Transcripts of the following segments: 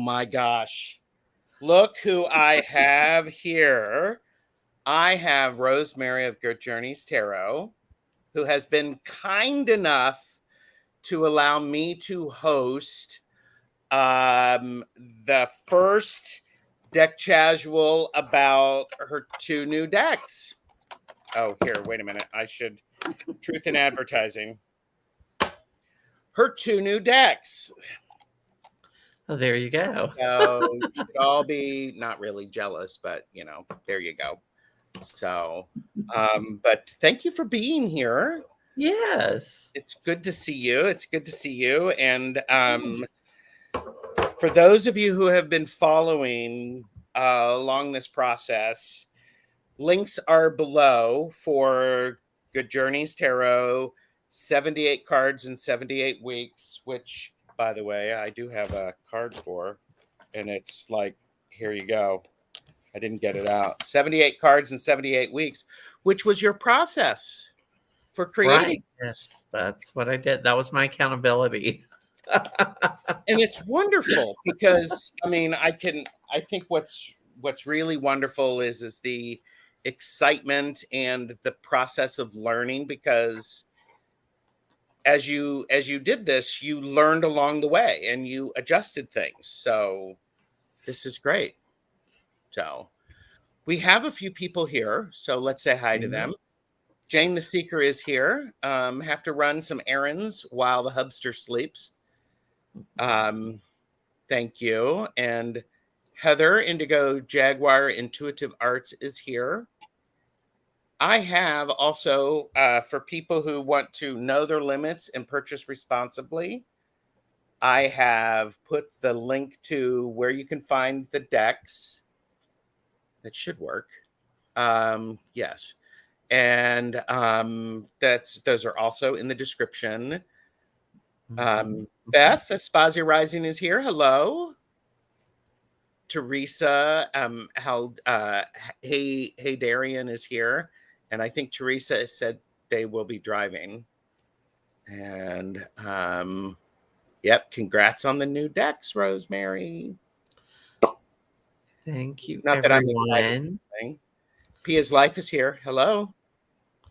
my gosh. Look who I have here. I have Rosemary of Good Journeys Tarot, who has been kind enough to allow me to host the first deck casual about her 2 new decks. Oh, here, wait a minute. I should truth in advertising. Her 2 new decks. Oh, there you go. So you should all be not really jealous, but there you go. So, but thank you for being here. Yes. It's good to see you. It's good to see you. And for those of you who have been following along this process, links are below for Good Journeys Tarot, 78 cards in 78 weeks, which, by the way, I do have a card for. And it's like, here you go. I didn't get it out. 78 cards in 78 weeks, which was your process for creating. Right. Yes, that's what I did. That was my accountability. And it's wonderful because I think what's really wonderful is the excitement and the process of learning, because as you did this, you learned along the way and you adjusted things. So this is great. So we have a few people here, so let's say hi to them. Jane the Seeker is here. Have to run some errands while the hubster sleeps. Thank you. And Heather Indigo Jaguar Intuitive Arts is here. I have also, for people who want to know their limits and purchase responsibly, I have put the link to where you can find the decks. That should work. Yes. And those are also in the description. Beth Aspasia Rising is here. Hello. Teresa, hey Darian is here. And I think Teresa said they will be driving. And yep, congrats on the new decks, Rosemary. Thank you, Not everyone. that I'm excited. Pia's Life is here. Hello.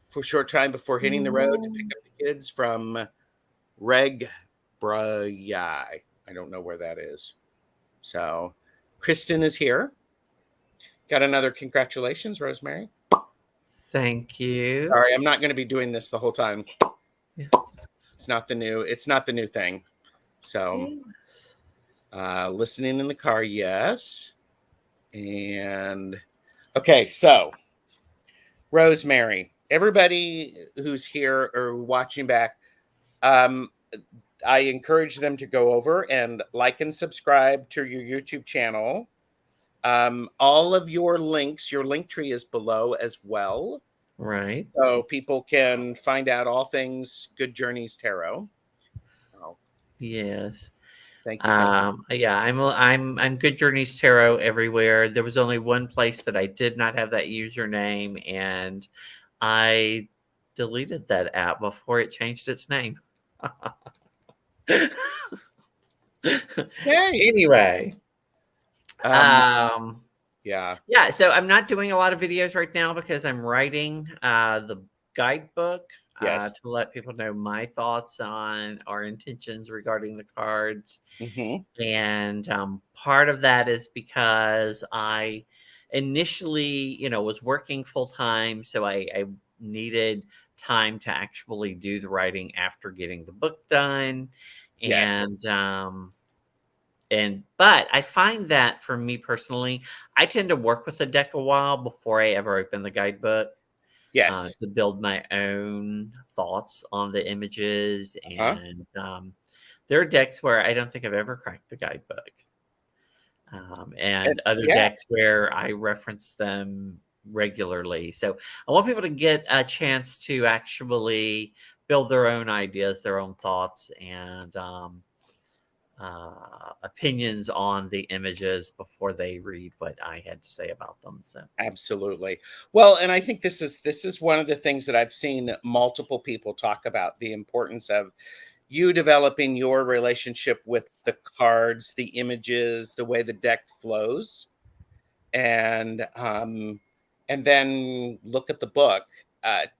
For a short time before hitting the road to pick up the kids from Reg Brayai. I don't know where that is. So Kristen is here. Got another congratulations, Rosemary. Thank you. Sorry, I'm not going to be doing this the whole time. Yeah. It's not the new thing. So listening in the car, yes. And okay, so Rosemary, everybody who's here or watching back, I encourage them to go over and like and subscribe to your YouTube channel. All of your links, your link tree is below as well. Right. So people can find out all things Good Journeys Tarot. Oh. Yes. Thank you. Yeah, I'm Good Journeys Tarot everywhere. There was only one place that I did not have that username, and I deleted that app before it changed its name. Anyway. Yeah, so I'm not doing a lot of videos right now because I'm writing the guidebook to let people know my thoughts on our intentions regarding the cards. And part of that is because I initially, was working full time, so I needed time to actually do the writing after getting the book done. But I find that for me personally, I tend to work with the deck a while before I ever open the guidebook. To build my own thoughts on the images. And there are decks where I don't think I've ever cracked the guidebook. And other decks where I reference them regularly. So I want people to get a chance to actually build their own ideas, their own thoughts, and opinions on the images before they read what I had to say about them. So absolutely. Well, and I think this is one of the things that I've seen multiple people talk about, the importance of you developing your relationship with the cards, the images, the way the deck flows, and then look at the book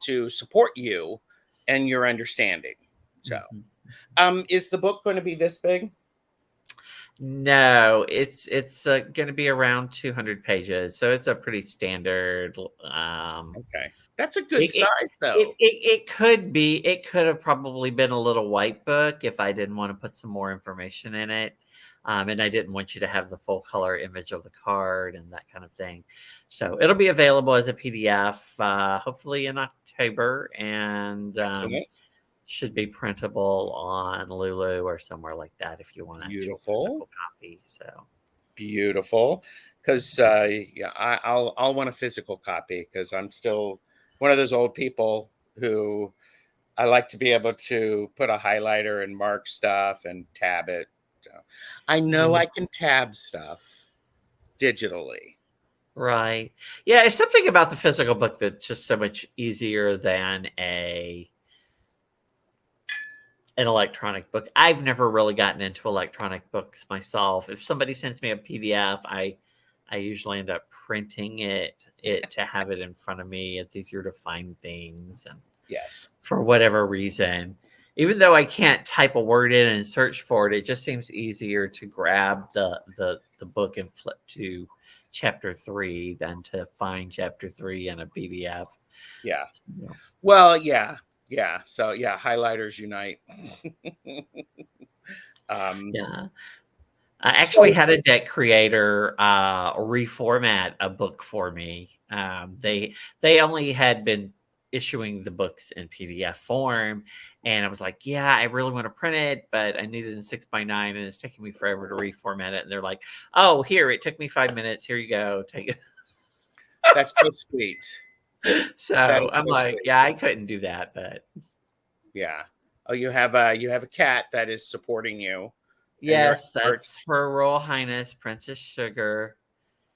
to support you and your understanding. So, Mhm. is the book going to be this big? No, it's going to be around 200 pages, so it's a pretty standard. Okay, that's a good It it size, it though. it it could be. It could have probably been a little white book if I didn't want to put some more information in it, and I didn't want you to have the full color image of the card and that kind of thing. So it'll be available as a PDF, hopefully in October, and Excellent, should be printable on Lulu or somewhere like that if you want an actual beautiful, physical copy. So beautiful. Because yeah, I'll want a physical copy because I'm still one of those old people who I like to be able to put a highlighter and mark stuff and tab it. So I know yeah. I can tab stuff digitally. Right. Yeah, it's something about the physical book that's just so much easier than a an electronic book. I've never really gotten into electronic books myself. If somebody sends me a PDF, I usually end up printing it to have it in front of me. It's easier to find things, and Yes. for whatever reason, even though I can't type a word in and search for it, it just seems easier to grab the book and flip to chapter 3 than to find chapter 3 in a PDF. Yeah. You know, Well, yeah. Yeah. So yeah, highlighters unite. um, yeah. I actually so had a deck creator reformat a book for me. They only had been issuing the books in PDF form, and I was like, "Yeah, I really want to print it, but I need it in 6x9, and it's taking me forever to reformat it." And they're like, "Oh, here, it took me 5 minutes. Here you go, take it." that's so sweet. That So is I'm so like, sweet. "Yeah, I couldn't do that, but Yeah. Oh, you have a cat that is supporting you and your yes, effort. that's Her Royal Highness Princess Sugar."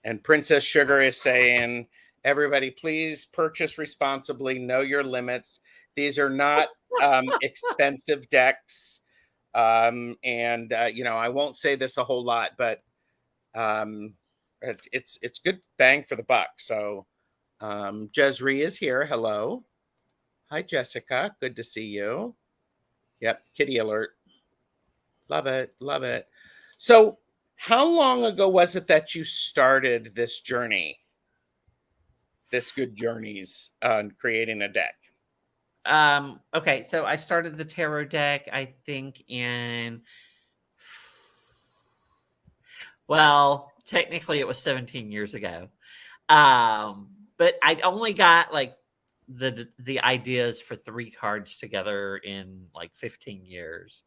And Princess Sugar is saying, everybody, please purchase responsibly, know your limits. These are not expensive decks. And you know, I won't say this a whole lot, but um, it's good bang for the buck. So Jesri is here. Hello. Hi, Jessica. Good to see you. Yep, kitty alert. Love it. Love it. So, how long ago was it that you started this journey, this good journeys on creating a deck? Okay, so I started the tarot deck, I think in, well, technically it was 17 years ago. But I only got like the ideas for 3 cards together in like 15 years.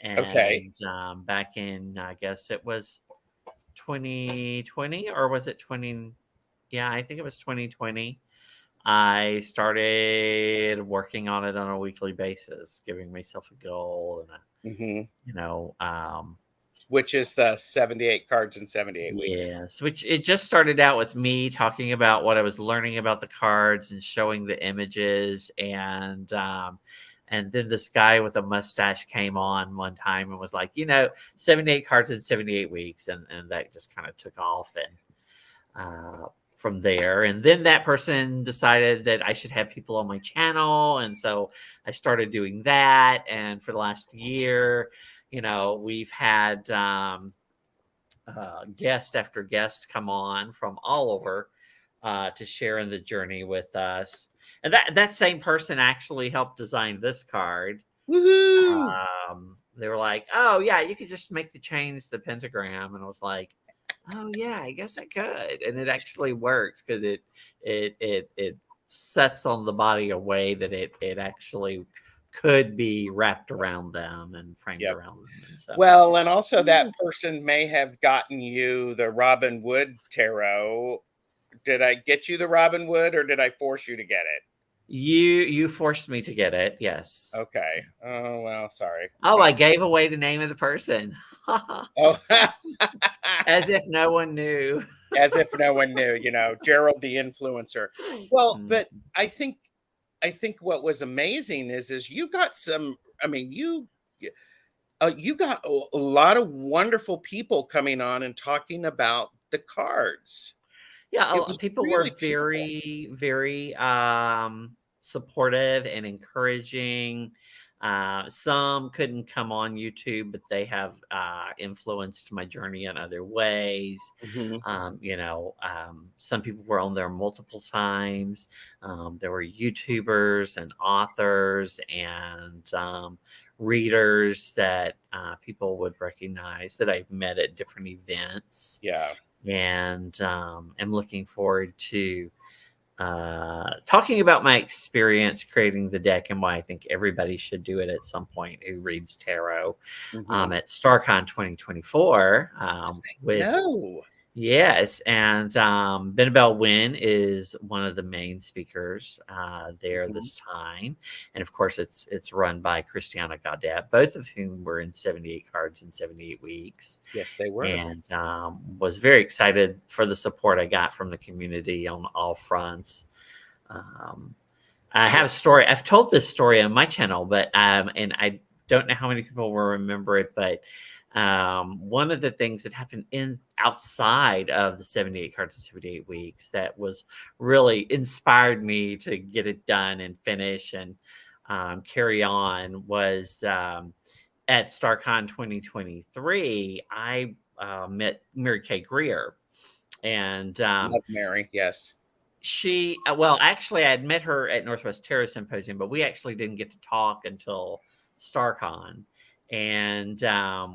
Okay. And back in, I guess it was 2020, or was it 20, yeah, I think it was 2020. I started working on it on a weekly basis, giving myself a goal and a, Hmm. you know, Which is the 78 cards in 78 weeks. yes, which it just started out with me talking about what I was learning about the cards and showing the images, and then this guy with a mustache came on one time and was like, 78 cards in 78 weeks, and that just kind of took off, and from there. And then that person decided that I should have people on my channel. And so I started doing that. And for the last year, we've had guest after guest come on from all over to share in the journey with us. And that same person actually helped design this card. Woohoo! They were like, "Oh yeah, you could just make the chains the pentagram," and I was like, "Oh yeah, I guess I could." And it actually works because it sets on the body a way that it actually could be wrapped around them and framed Yep. around them. And so, Well, and also that person may have gotten you the Robin Wood tarot. Did I get you the Robin Wood or did I force you to get it? you forced me to get it. Yes. Okay. Oh, well, sorry. Oh, Not I gave away the name of the person. oh, As if no one knew. as if no one knew, Gerald the influencer. Well, Mm. but I think what was amazing is you got some, I mean, you got a lot of wonderful people coming on and talking about the cards. Yeah, It was people really were beautiful. very, very supportive and encouraging. Some couldn't come on YouTube, but they have influenced my journey in other ways. Mhm. Some people were on there multiple times. There were YouTubers and authors and readers that people would recognize that I've met at different events, Yeah. and am looking forward to talking about my experience creating the deck and why I think everybody should do it at some point who reads tarot Mhm. at StarCon 2024 with No. yes, and Benabel Wynn is one of the main speakers there Mhm. this time, and of course, it's run by Christiana Gaudet, both of whom were in 78 cards in 78 weeks, Yes, they were. and was very excited for the support I got from the community on all fronts. Um, I Yeah. have a story. I've told this story on my channel, but and I don't know how many people will remember it. But one of the things that happened in outside of the 78 cards in 78 weeks that was really inspired me to get it done and finish and carry on was at StarCon 2023. I met Mary Kay Greer, and Love Mary. Yes. well, actually, I had met her at Northwest Terrace Symposium, but we actually didn't get to talk until StarCon. And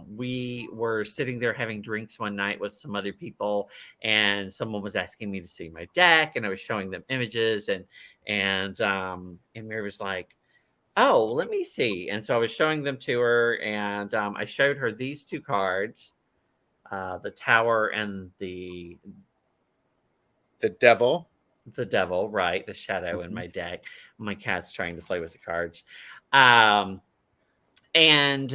we were sitting there having drinks one night with some other people, and someone was asking me to see my deck, and I was showing them images, and Mary was like, "Oh, let me see." And so I was showing them to her, and I showed her these two cards, the Tower and The devil. the devil, right? The shadow in Mhm. my deck. My cat's trying to play with the cards. Um, and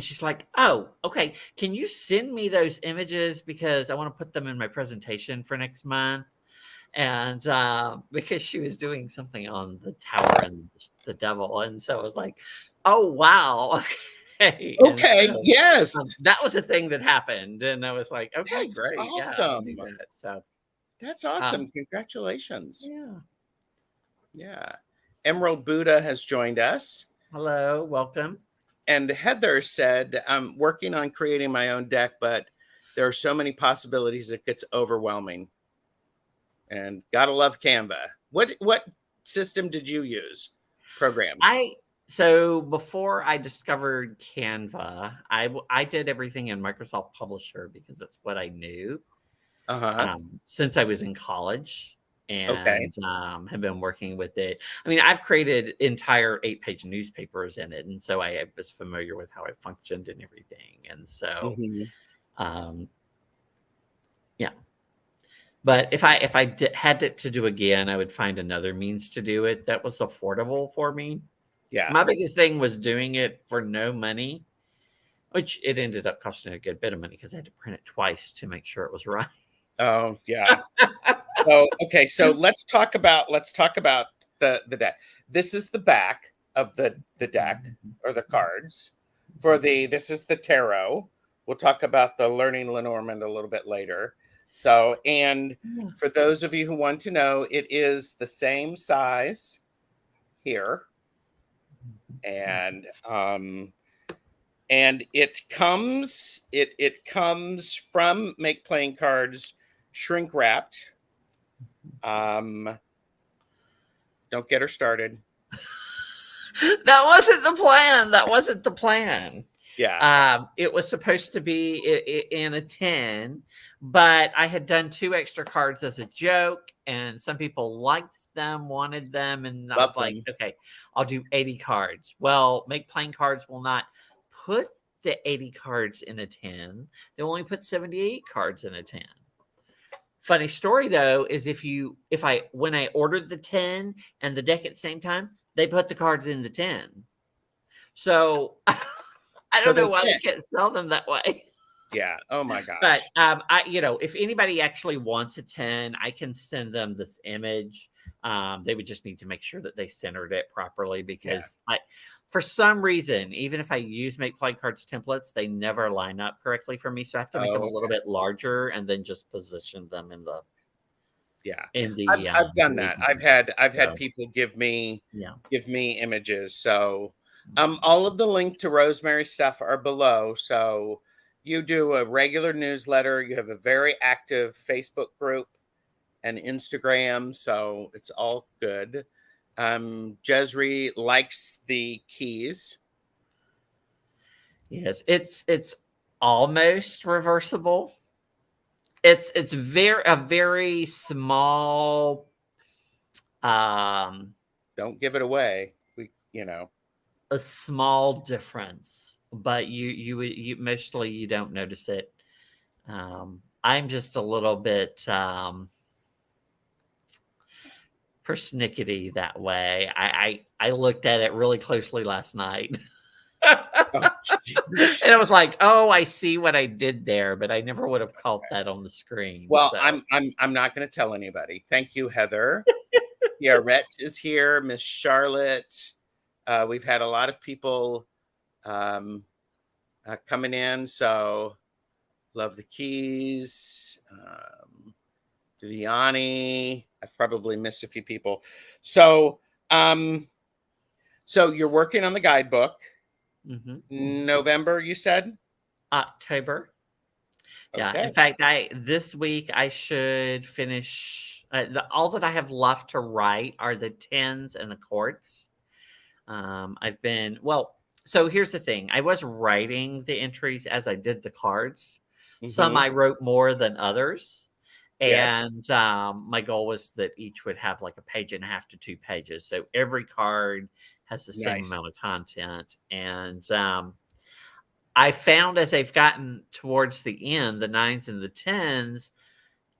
she's like, "Oh, okay. Can you send me those images because I want to put them in my presentation for next month?" And because she was doing something on the tower and the devil, and so I was like, "Oh, wow." Okay. And Okay. so Yes. that was a thing that happened, and I was like, "Okay, That's great, yeah, I'll do awesome. that." So That's um, awesome. Congratulations. yeah. Yeah. Emerald Buddha has joined us. Hello, welcome. And Heather said, I'm working on creating my own deck, but there are so many possibilities it gets overwhelming. And gotta love Canva. What system did you use? Program. So before I discovered Canva, I did everything in Microsoft Publisher because that's what I knew Uh-huh. since I was in college Okay. and have been working with it. I mean, I've created entire 8-page newspapers in it, and so I was familiar with how it functioned and everything. And so, Mhm. um, yeah. But if I had it to do again, I would find another means to do it that was affordable for me. Yeah. My biggest thing was doing it for no money, which it ended up costing a good bit of money because I had to print it twice to make sure it was right. Oh, yeah. So, okay, so let's talk about the deck. This is the back of the deck or the cards. This is the tarot. We'll talk about the learning Lenormand a little bit later. So, and Yeah. for those of you who want to know, it is the same size here, and it comes from Make Playing Cards shrink wrapped. Um, don't get her started. That wasn't the plan. That wasn't the plan. Yeah. It was supposed to be in a 10, but I had done 2 extra cards as a joke, and some people liked them, wanted them, and I Love was like, them. okay, I'll do 80 cards. Well, Make Playing Cards will not put the 80 cards in a 10. They only put 78 cards in a 10. Funny story though is if I when I ordered the 10 and the deck at the same time, they put the cards in the 10. So I So don't know they why they did. can't sell them that way. Yeah. Oh my But gosh. I if anybody actually wants a 10, I can send them this image They would just need to make sure that they centered it properly, Yeah. because for some reason, even if I use Make Play Cards templates, they never line up correctly for me. So I have to make them a Oh, little bit larger and then just position them yeah. in I've done that. region. I've had So people give me yeah. images. So all of the link to Rosemary's stuff are below. So you do a regular newsletter, you have a very active Facebook group and Instagram, so it's all good. Jesri likes the keys. Yes, it's almost reversible. It's a very small um Don't give it away. a small difference, but you mostly you don't notice it. I'm just a little bit persnickety that way. I looked at it really closely last night. Oh, geez. And I was like, "Oh, I see what I did there," but I never would have caught that on the screen. Well, So, I'm not going to tell anybody. Thank you, Heather. Yeah, Rhett is here. Miss Charlotte. We've had a lot of people coming in. So love the keys. Viviani. I've probably missed a few people. So so you're working on the guidebook. November, you said? October. Yeah. Okay. In fact, this week I should finish. All that I have left to write are the tens and the quarts. I've been So here's the thing: I was writing the entries as I did the cards. Some I wrote more than others, Yes. and my goal was that each would have like a page and a half to 2 pages. So every card has the same Nice. amount of content, and I found as I've gotten towards the end, the nines and the tens,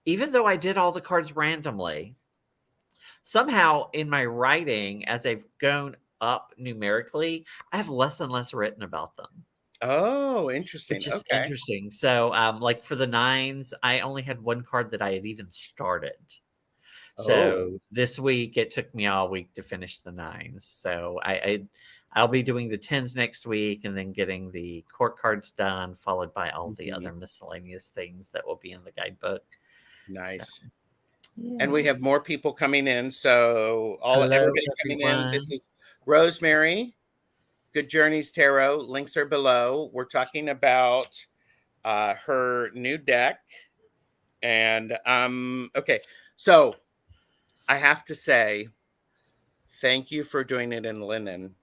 even though I did all the cards randomly, somehow in my writing, as I've gone up numerically, I have less and less written about them, Oh, interesting. which is Okay. interesting. So, like for the nines, I only had one card that I had even started. Oh, So this week, it took me all week to finish the nines. So I'll be doing the tens next week and then getting the court cards done, followed by all the other miscellaneous things that will be in the guidebook. So, nice. And we yeah. have more people coming in. So Hello, everybody coming in. This everyone. is Rosemary. Good Journeys Tarot. Links are below. We're talking about her new deck. And okay. So I have to say, thank you for doing it in linen.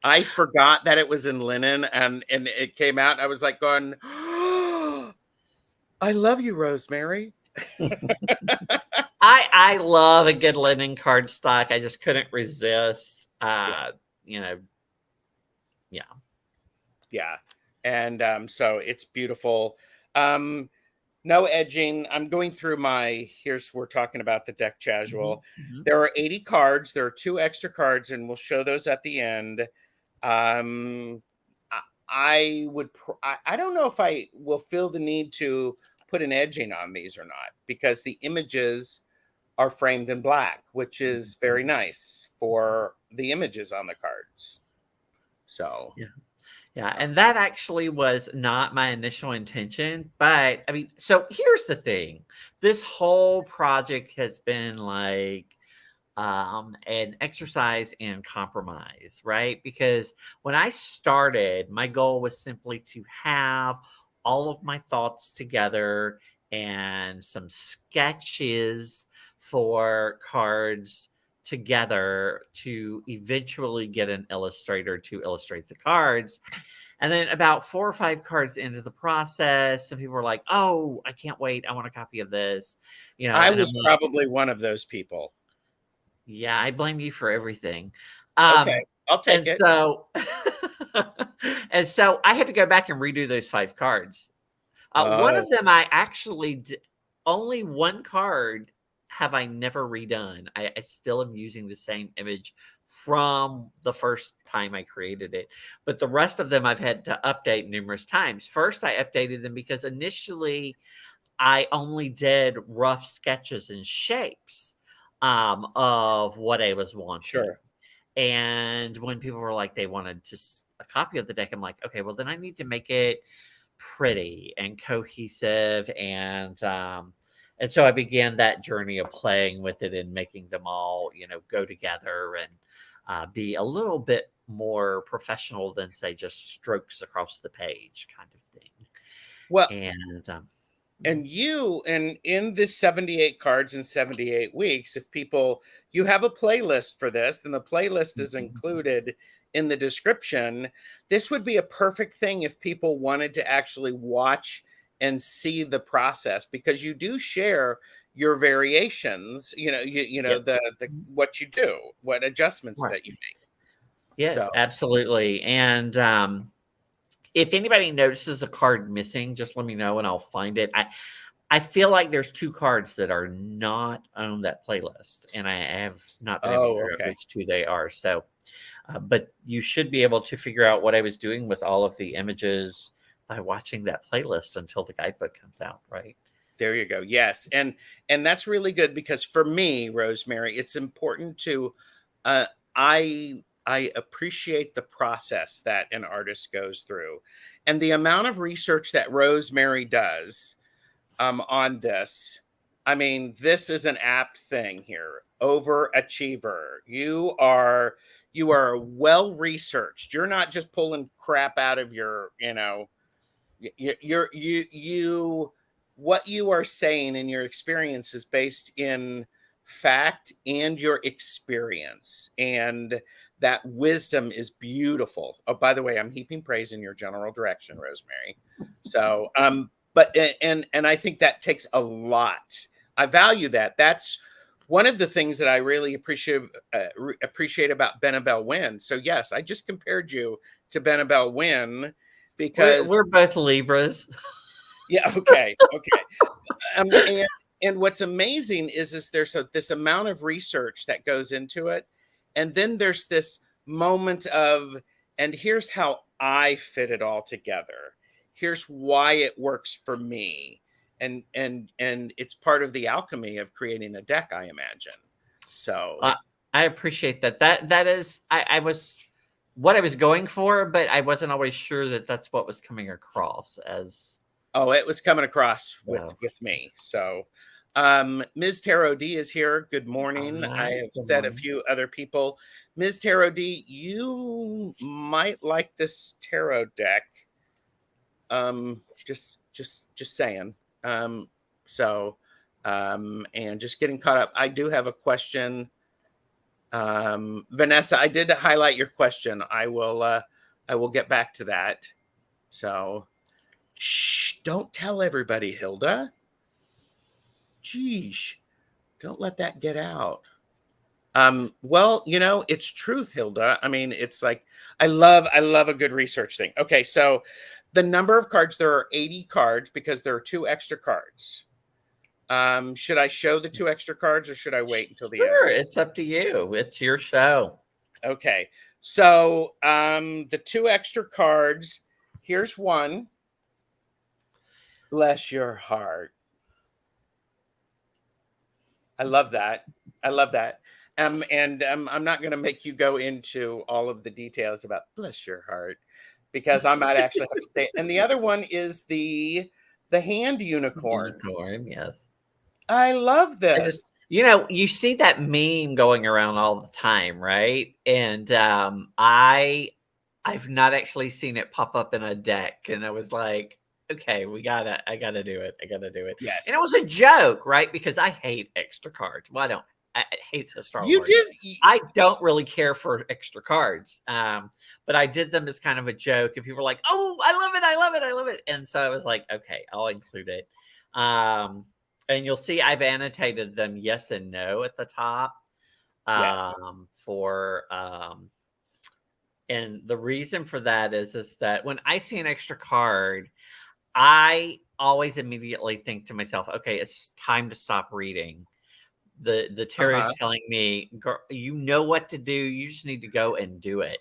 I forgot that it was in linen and it came out. I was like going, oh, I love you, Rosemary. I love a good linen cardstock. I just couldn't resist. You know, yeah. Yeah. And so it's beautiful. No edging. I'm going through we're talking about the deck casual. There are 80 cards. There are 2 extra cards, and we'll show those at the end. I don't know if I will feel the need to put an edging on these or not, because the images are framed in black, which is very nice for the images on the cards. So Yeah, and that actually was not my initial intention, but I mean, so here's the thing. This whole project has been like an exercise in compromise, right? Because when I started, my goal was simply to have all of my thoughts together and some sketches for cards together to eventually get an illustrator to illustrate the cards. And then about 4 or 5 cards into the process, some people were like, "Oh, I can't wait. I want a copy of this." I And I'm was like, probably one of those people. yeah, I blame you for everything. Okay, I'll take And it. so and so I had to go back and redo those 5 cards. One Oh, of them I actually only one card have I never redone. I still am using the same image from the first time I created it, but the rest of them I've had to update numerous times. First, I updated them because initially I only did rough sketches and shapes of what I was wanting. Sure. And when people were like, they wanted just a copy of the deck, I'm like, okay, well, then I need to make it pretty and cohesive. And so I began that journey of playing with it and making them all, go together and be a little bit more professional than, say, just strokes across the page kind of thing. Well, And you and in this 78 cards in 78 weeks, if people, you have a playlist for this, and the playlist is included in the description. This would be a perfect thing if people wanted to actually watch and see the process, because you do share your variations, Yep. the what you do, what adjustments Right. that you make. Yes, So, absolutely. And if anybody notices a card missing, just let me know and I'll find it. I feel like there's 2 cards that are not on that playlist, and I have not been able to figure out okay. which 2 they are. So, but you should be able to figure out what I was doing with all of the images by watching that playlist until the guidebook comes out, right? There you go. Yes. And that's really good, because for me, Rosemary, it's important to uh I appreciate the process that an artist goes through, and the amount of research that Rosemary does on this. I mean, this is an apt thing here. Overachiever. You are well researched. You're not just pulling crap out of your, you what you are saying in your experience is based in fact and your experience, and that wisdom is beautiful. Oh, by the way, I'm heaping praise in your general direction, Rosemary. So but and I think that takes a lot. I value that. That's one of the things that I really appreciate about Benabel Wynn. So yes, I just compared you to Benabel Wynn because We're both Libras. yeah, okay, okay. And what's amazing is there's this amount of research that goes into it, and then there's this moment of, and here's how I fit it all together. Here's why it works for me, and it's part of the alchemy of creating a deck, I imagine. So I appreciate that. That is, I was what I was going for, but I wasn't always sure that that's what was coming across as. oh, it was coming across Wow. with me. So Ms. Tarot D is here. Good morning. I have Good said a morning. few other people. Ms. Tarot D, you might like this tarot deck. Just saying. So and just getting caught up. I do have a question. Vanessa, I did highlight your question. I will get back to that. So shh, don't tell everybody, Hilda. Geez, don't let that get out. Well, it's truth, Hilda. I mean, it's like I love a good research thing. Okay, so the number of cards, there are 80 cards because there are 2 extra cards. Should I show the 2 extra cards or should I wait until the end? Sure, it's up to you. It's your show. Okay. So, the 2 extra cards, here's one. Bless your heart. I love that. I love that. And I'm not going to make you go into all of the details about bless your heart, because I might actually have to say it. And the other one is the hand unicorn. Unicorn, yes. I love I just, this. you see that meme going around all the time, right? And I've not actually seen it pop up in a deck, and I was like, okay, I gotta do it. I gotta do it. And Yes. it was a joke, right? Because I hate extra cards. Well, I hate a strong You word. did. I don't really care for extra cards. But I did them as kind of a joke, and people were like, "Oh, I love it! I love it! I love it!" And so I was like, "Okay, I'll include it." And you'll see I've annotated them yes and no at the top. Yes. And the reason for that is that when I see an extra card, I always immediately think to myself, okay, it's time to stop reading. The tarot Uh-huh. is telling me, "Girl, you know what to do. You just need to go and do it."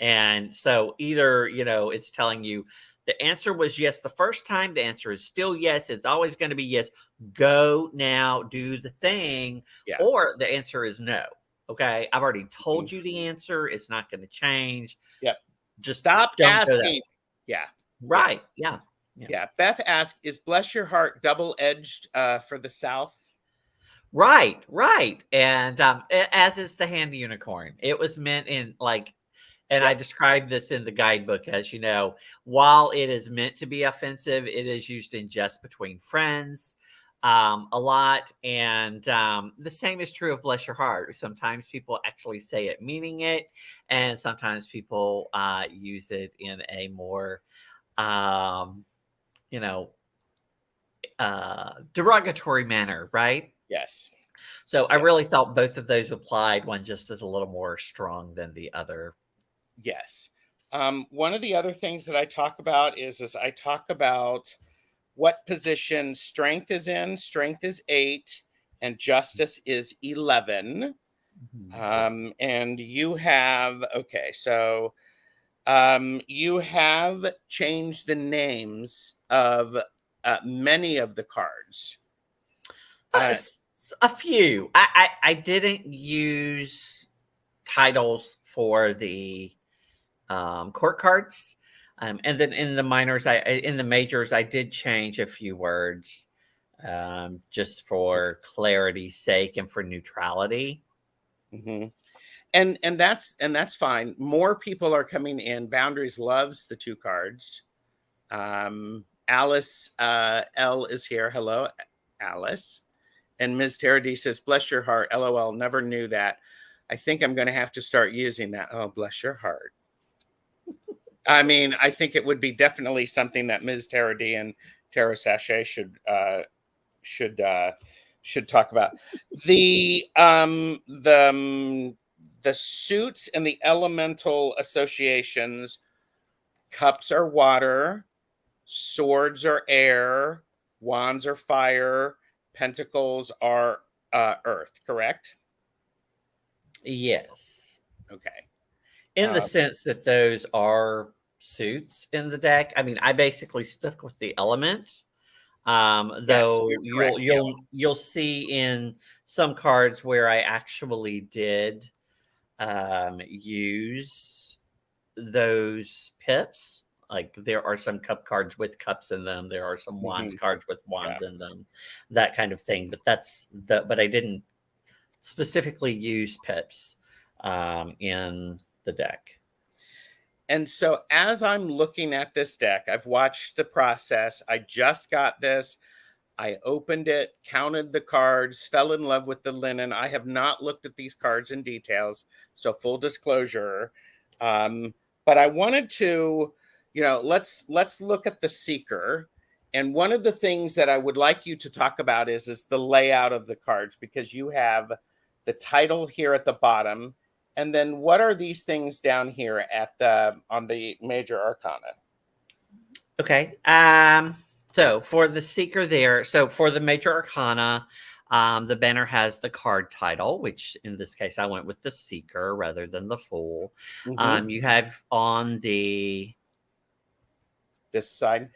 And so either, it's telling you the answer was yes the first time, the answer is still yes, it's always going to be yes. Go now, do the thing, Yeah. or the answer is no. Okay, I've already told Mhm. you the answer, it's not going to change. Yep. Just Stop don't go that asking. way. Yeah. Yeah. Right. Yeah. Yeah. Yeah. Beth asked, is Bless Your Heart double-edged for the South? Right, right. And as is the hand unicorn. It was meant in like, and I Yep. described this in the guidebook, as you know, while it is meant to be offensive, it is used in jest between friends a lot. And the same is true of Bless Your Heart. Sometimes people actually say it meaning it, and sometimes people use it in a more, um, you know, derogatory manner, right? Yes. So I Yeah. really thought both of those applied, one just is a little more strong than the other. Yes. One of the other things that I talk about is I talk about what position strength is in. Strength is 8 and justice is 11. Mhm. And you have, okay, so you have changed the names of many of the cards. Uh, A few. I didn't use titles for the court cards. And then in the minors, in the majors, I did change a few words just for clarity's sake and for neutrality. mhm. And that's fine. More people are coming in. Boundaries loves the 2 cards. Alice L is here. Hello, Alice. And Ms. Terady says, bless your heart. LOL, never knew that. I think I'm going to have to start using that. Oh, bless your heart. I mean, I think it would be definitely something that Ms. Terady and Tara Sachet should should talk about. The suits and the elemental associations. Cups are water, swords are air, wands are fire, pentacles are earth, correct? Yes. Okay. In the Um, sense that those are suits in the deck. I mean, I basically stuck with the element. yes, you're Though correct. you'll see in some cards where I actually did use those pips. Like there are some cup cards with cups in them. There are some wands Mhm. cards with Yeah. wands in them, that kind of thing. But but I didn't specifically use pips in the deck. And so as I'm looking at this deck, I've watched the process. I just got this. I opened it, counted the cards, fell in love with the linen. I have not looked at these cards in details, so full disclosure. But I wanted to, let's look at the Seeker. And one of the things that I would like you to talk about is the layout of the cards, because you have the title here at the bottom, and then what are these things down here at the on the major arcana? Okay. So for the seeker there, so for the major arcana, the banner has the card title, which in this case I went with the seeker rather than the fool. Mm-hmm. You have on the This side.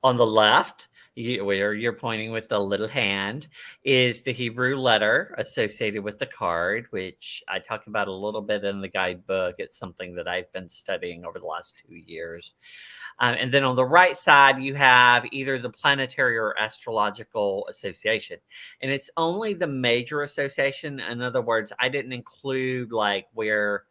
left, where you're pointing with the little hand, is the Hebrew letter associated with the card, which I talk about a little bit in the guidebook. It's something that I've been studying over the last 2 years. And then on the right side, you have either the planetary or astrological association. And it's only the major association. In other words, I didn't include like where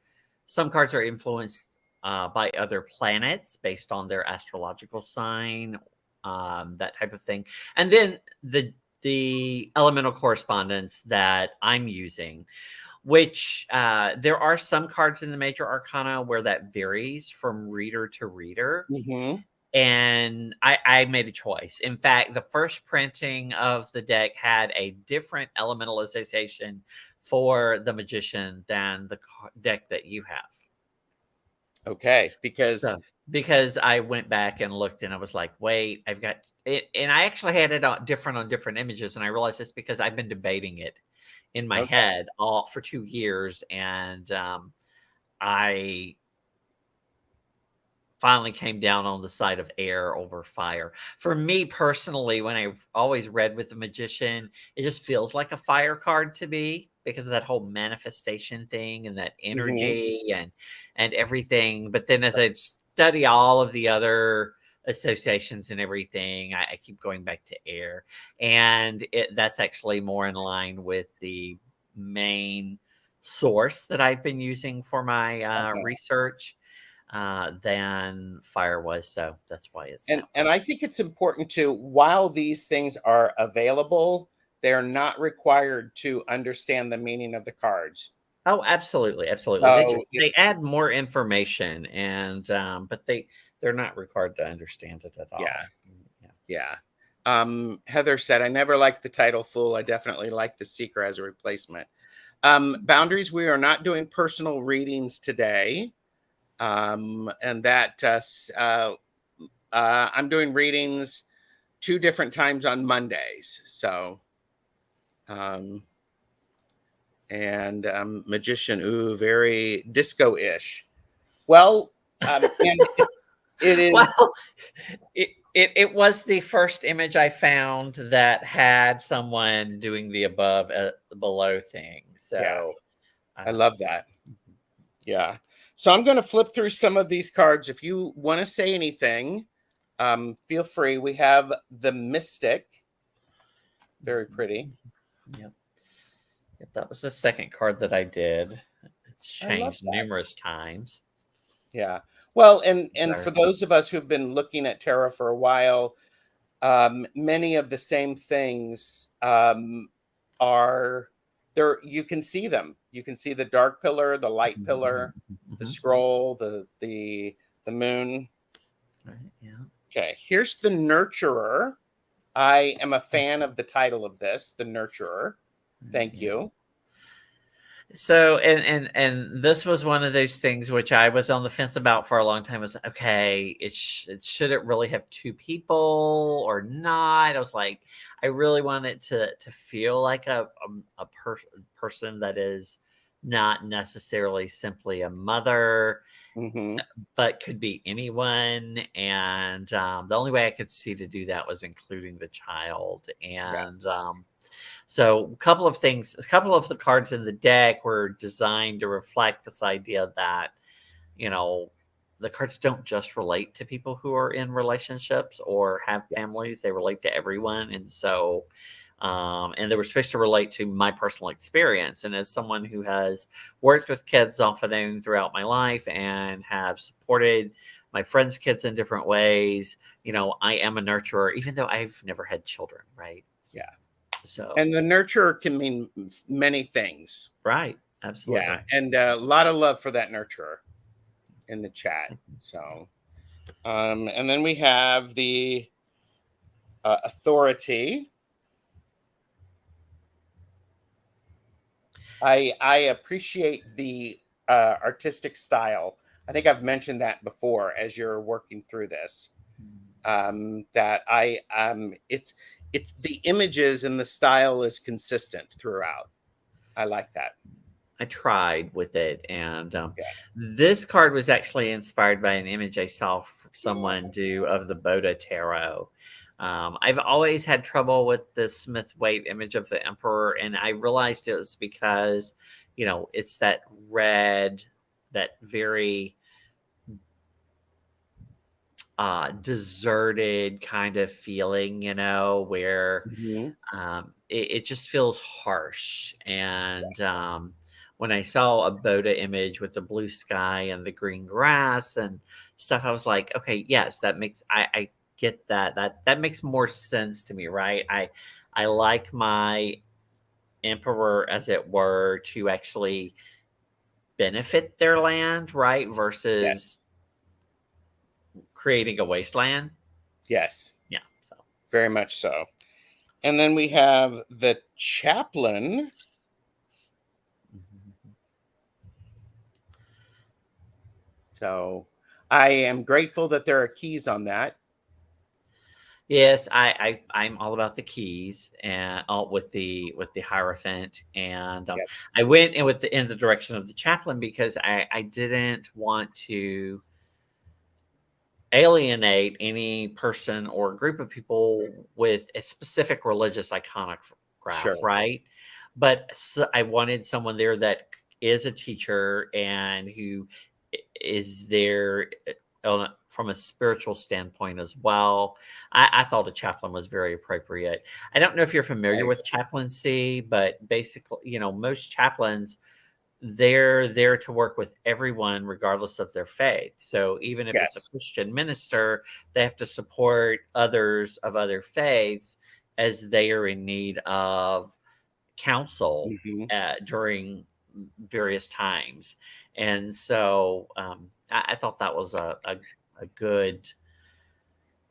some cards are influenced by other planets based on their astrological sign, that type of thing. And then the elemental correspondence that I'm using, which there are some cards in the major arcana where that varies from reader to reader. Mm-hmm. And I made a choice. In fact, the first printing of the deck had a different elemental association for the magician than the deck that you have. Okay, because Because I went back and looked and I was like, wait, I've got it. And I actually had it on different images. And I realized it's because I've been debating it in my okay, head all for 2 years. And I finally came down on the side of air over fire. For me personally, when I always read with the magician, it just feels like a fire card to me because of that whole manifestation thing and that Mhm. energy and everything. But then as I study all of the other associations and everything, I keep going back to air. And that's actually more in line with the main source that I've been using for my Uh-huh. research than fire was. So that's why it's that And way. I think it's important to, while these things are available, they're not required to understand the meaning of the cards. Oh, absolutely, absolutely. So, They add more information, and but they're not required to understand it at yeah, all. Yeah. yeah. Heather said, "I never liked the title Fool. I definitely like the Seeker as a replacement." Boundaries, we are not doing personal readings today. And that I'm doing readings 2 different times on Mondays. So, um, and magician, ooh, very disco-ish. Well, and it is, Well, it was the first image I found that had someone doing the above below thing. yeah, So I love yeah. that. Yeah. So I'm going to flip through some of these cards. If you want to say anything, feel free. We have the Mystic, very pretty. Mhm. Yep. Yep, that was the second card that I did. It's I love changed that. numerous times. Yeah. Well, and for Better. those of us who've been looking at tarot for a while, many of the same things are there. You can see them. You can see the dark pillar, the light pillar, the Mhm. scroll, the moon. Right, yeah. Okay, here's the Nurturer. I am a fan of the title of this, the Nurturer. Right, Thank yeah. you. So and this was one of those things which I was on the fence about for a long time. Was okay. Should it really have two people or not? I was like, I really want it to feel like person that is not necessarily simply a mother, Hmm. but could be anyone. And the only way I could see to do that was including the child. Yeah. And so a couple of things, a couple of the cards in the deck were designed to reflect this idea that, you know, the cards don't just relate to people who are in relationships or have Yes. families, they relate to everyone. And so, and they were supposed to relate to my personal experience. And as someone who has worked with kids off and on throughout my life and have supported my friends' kids in different ways, I am a nurturer, even though I've never had children, right? Yeah. So, And the Nurturer can mean many things. right, Yeah. absolutely. And a lot of love for that Nurturer in the chat. So, and then we have the Authority. I appreciate the artistic style. I think I've mentioned that before as you're working through this. That it's the images and the style is consistent throughout. I like that. I tried with it, and Yeah. this card was actually inspired by an image I saw someone do of the Boda Tarot. I've always had trouble with the Smith Waite image of the Emperor, and I realized it was because, it's that red, that very deserted kind of feeling, where Mhm. it just feels harsh. And when I saw a Boda image with the blue sky and the green grass and stuff, I was like, okay, yes, I get that. That makes more sense to me, right? I like my emperor, as it were, to actually benefit their land, right? Yes. Versus creating a wasteland. Yes. Yeah. So Very much so. And then we have the Chaplain. mhm. So I am grateful that there are keys on that. Yes, I'm all about the keys and all with the Hierophant, and Yep. I went in the direction of the chaplain because I didn't want to alienate any person or group of people with a specific religious iconograph, Sure. right? But I wanted someone there that is a teacher and who is there from a spiritual standpoint as well. I thought a chaplain was very appropriate. I don't know if you're familiar with chaplaincy, but basically, most chaplains, they're there to work with everyone regardless of their faith. So even if it's a Yes. Christian minister, they have to support others of other faiths as they are in need of counsel Mhm. during various times. And so I thought that was a good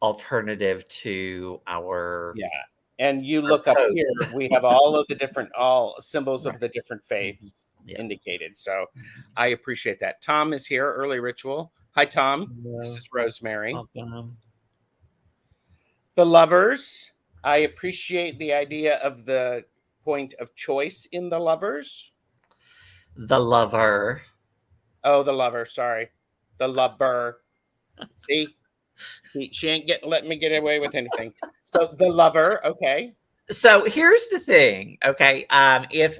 alternative to our Yeah. And you look up post. here, we have all of the different all symbols Right. of the different Mhm. faiths Yeah. indicated. So I appreciate that. Tom is here, early ritual. Hi, Tom. This Hello. is Rosemary. Welcome. The lovers. I appreciate the idea of the point of choice in the lovers. The lover. Oh, the lover. Sorry. The lover. See, she ain't letting me get away with anything. So the lover. Okay. So here's the thing, okay? If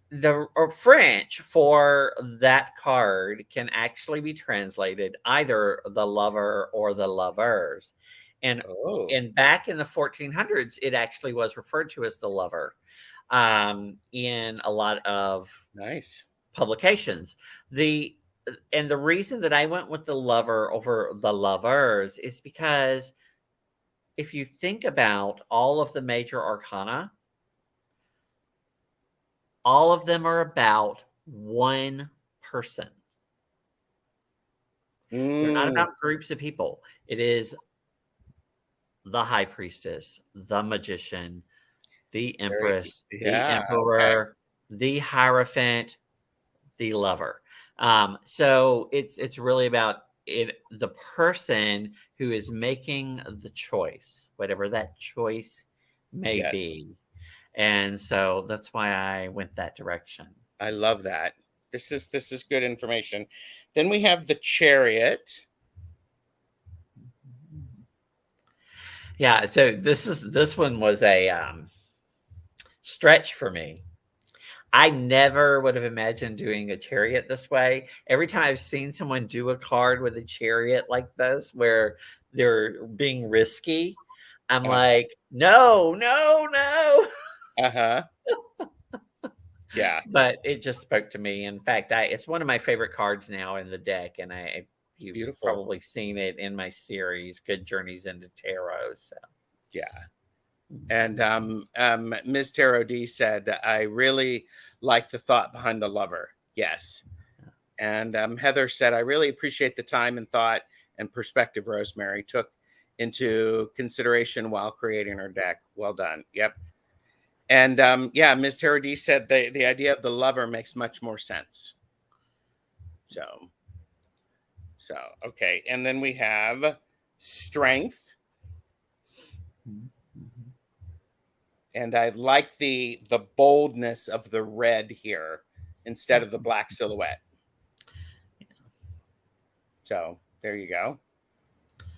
the French for that card can actually be translated either the lover or the lovers, and Oh, back in the 1400s, it actually was referred to as the lover in a lot of nice. publications. The and the reason that I went with the lover over the lovers is because if you think about all of the major arcana, all of them are about one person. They're not Mm, about groups of people. It is the high priestess, the magician, the very, empress, the yeah. Okay. emperor, the hierophant, the lover. So it's really about the person who is making the choice, whatever that choice may Yes. be. And so that's why I went that direction. I love that. This is good information. Then we have the chariot. Yeah, so this one was a stretch for me. I never would have imagined doing a chariot this way. Every time I've seen someone do a card with a chariot like this, where they're being risky, I'm Uh, like, no, no, no. uh-huh. Yeah. But it just spoke to me. In fact, it's one of my favorite cards now in the deck, and you've Beautiful. probably seen it in my series, Good Journeys into Tarot. So, Yeah. And Ms. Tarot D said, I really like the thought behind the lover. Yes. And Heather said, I really appreciate the time and thought and perspective Rosemary took into consideration while creating her deck. Well done. Yep. And yeah, Ms. Tarot D said the idea of the lover makes much more sense. So okay. And then we have strength. And I like the boldness of the red here instead of the black silhouette. So there you go.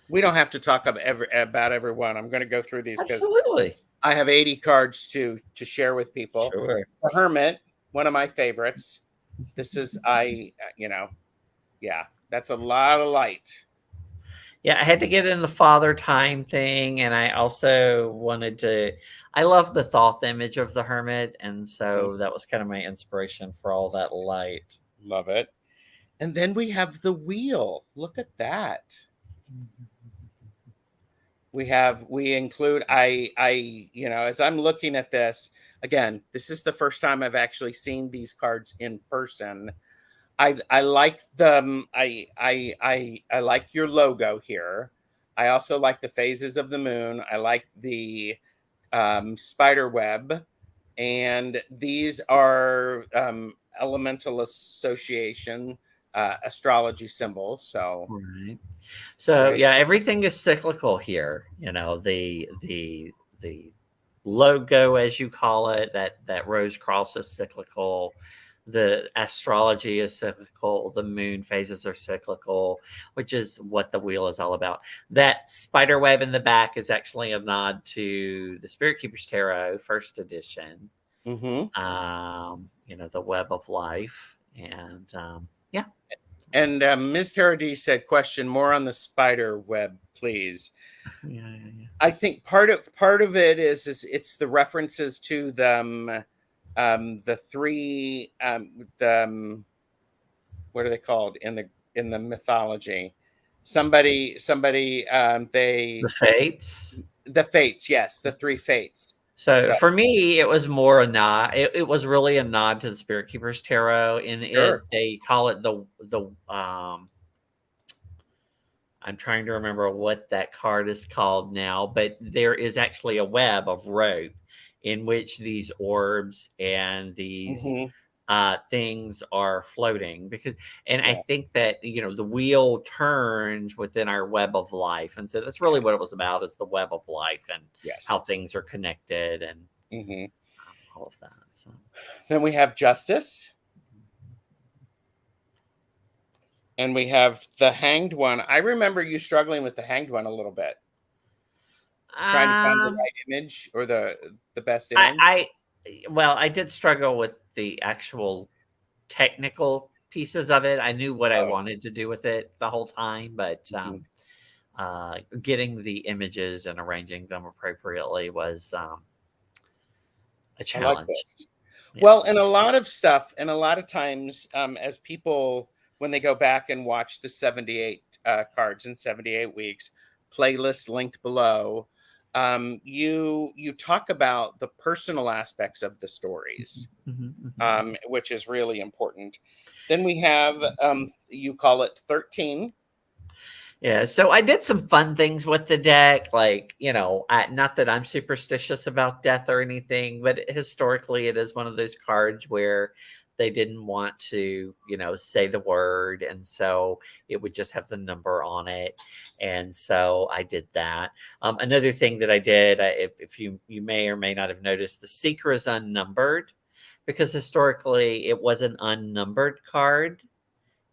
We don't have to talk about everyone. I'm going to go through these because absolutely. I have 80 cards to share with people. Sure. The Hermit, one of my favorites. This is yeah, that's a lot of light. Yeah, I had to get in the father time thing, and I also wanted to. I love the Thoth image of the hermit, and so that was kind of my inspiration for all that light. Love it. And then we have the wheel. Look at that. We include as I'm looking at this again, this is the first time I've actually seen these cards in person. I like them. I like your logo here. I also like the phases of the moon. I like the spider web, and these are elemental association astrology symbols. So Right. So yeah, everything is cyclical here. The logo, as you call it, that rose cross is cyclical. the astrology is cyclical, the moon phases are cyclical, which is what the wheel is all about. That spider web in the back is actually a nod to the Spirit Keepers Tarot, first edition. The web of life. And yeah. And Ms. Teradi said, question more on the spider web, please. Yeah. I think part of it is it's the references to them, the three, what are they called in the mythology? Somebody, The fates. The fates, yes, the three fates. So for me, it was more a nod. It was really a nod to the Spirit Keepers Tarot. They call it the I'm trying to remember what that card is called now, but there is actually a web of rope in which these orbs and these things are floating I think that the wheel turns within our web of life, and so that's really what it was about, is the web of life and how things are connected and all of that. So then we have justice, and we have the Hanged One. I remember you struggling with the Hanged One a little bit, trying to find the right image or the best image. I did struggle with the actual technical pieces of it. I knew what I wanted to do with it the whole time, but getting the images and arranging them appropriately was a challenge. I like this. Yeah. Well, and a lot of stuff, and a lot of times, as people, when they go back and watch the 78 cards in 78 weeks, playlist linked below, you talk about the personal aspects of the stories, which is really important. Then we have, you call it 13. Yeah, so I did some fun things with the deck, like, not that I'm superstitious about death or anything, but historically it is one of those cards where they didn't want to, say the word, and so it would just have the number on it, and so I did that. Another thing that I did, if you may or may not have noticed, the Seeker is unnumbered, because historically it was an unnumbered card.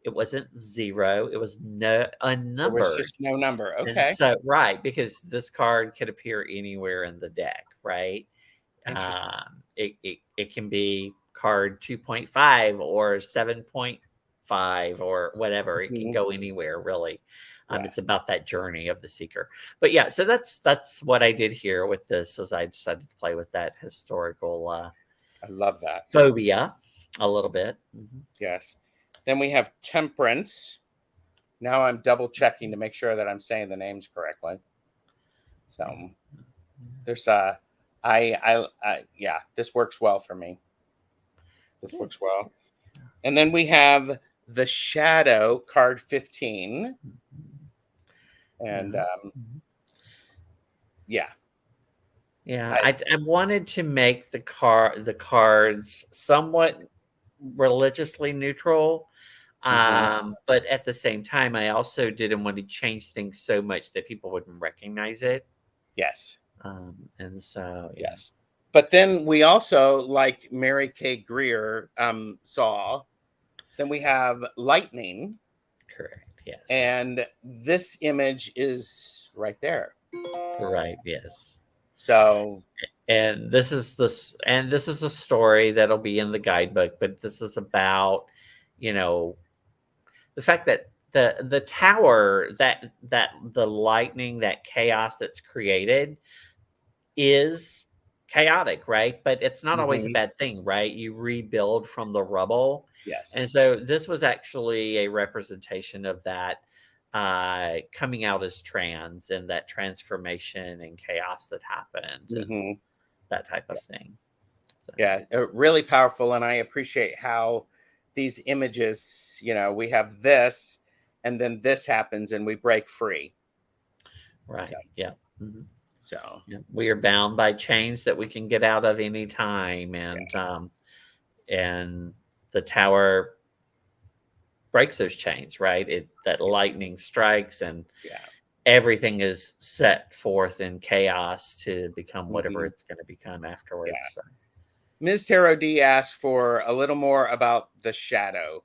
It wasn't 0. It was unnumbered. It was just no number. Okay. And so, right, because this card could appear anywhere in the deck, right? It can be card 2.5 or 7.5 or whatever. It can go anywhere, really. It's about that journey of the Seeker. But yeah, so that's what I did here with this, as I decided to play with that historical I love that. phobia a little bit. Yes. Then we have Temperance. Now I'm double checking to make sure that I'm saying the names correctly. So there's yeah, this works well for me. This works well. And then we have the Shadow, card 15. And yeah. I wanted to make the cards somewhat religiously neutral, but at the same time, I also didn't want to change things so much that people wouldn't recognize it. Yes. And so yes. But then we also, like Mary Kay Greer saw, then we have Lightning. Correct. Yes. And this image is right there. Right. Yes. So, and this is a story that'll be in the guidebook, but this is about, the fact that the tower, that the lightning, that chaos that's created is chaotic, right? But it's not always a bad thing, right? You rebuild from the rubble. Yes. And so this was actually a representation of that coming out as trans, and that transformation and chaos that happened, and that type of thing. So. Yeah, really powerful. And I appreciate how these images, we have this, and then this happens and we break free. Right. So, yeah. So we are bound by chains that we can get out of any time, and and the tower breaks those chains, right? That lightning strikes, and everything is set forth in chaos to become whatever it's going to become afterwards. So. Ms. Tarot D asked for a little more about the shadow,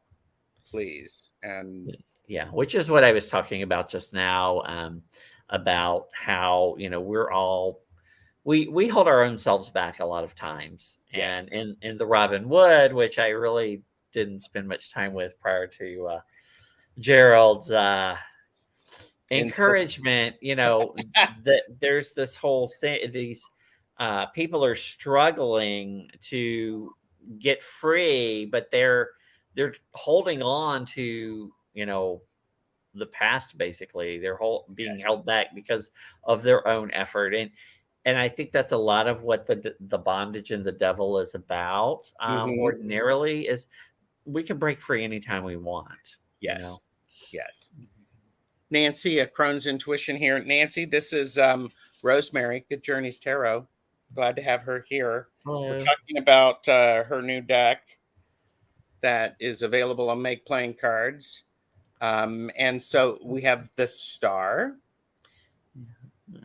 please. And yeah, which is what I was talking about just now, about how, we're all we hold our own selves back a lot of times. And yes. in the Robin Wood, which I really didn't spend much time with prior to Gerald's Insist. encouragement, that there's this whole thing, these people are struggling to get free, but they're holding on to, the past. Basically, they're being Yes. held back because of their own effort. And I think that's a lot of what the bondage and the devil is about. Mhm. Ordinarily, is we can break free anytime we want. Yes. Yes. Nancy, a Crohn's Intuition here. Nancy, this is Rosemary, Good Journeys Tarot. Glad to have her here. We're Hello. talking about her new deck that is available on Make Playing Cards. And so we have the Star, Yeah.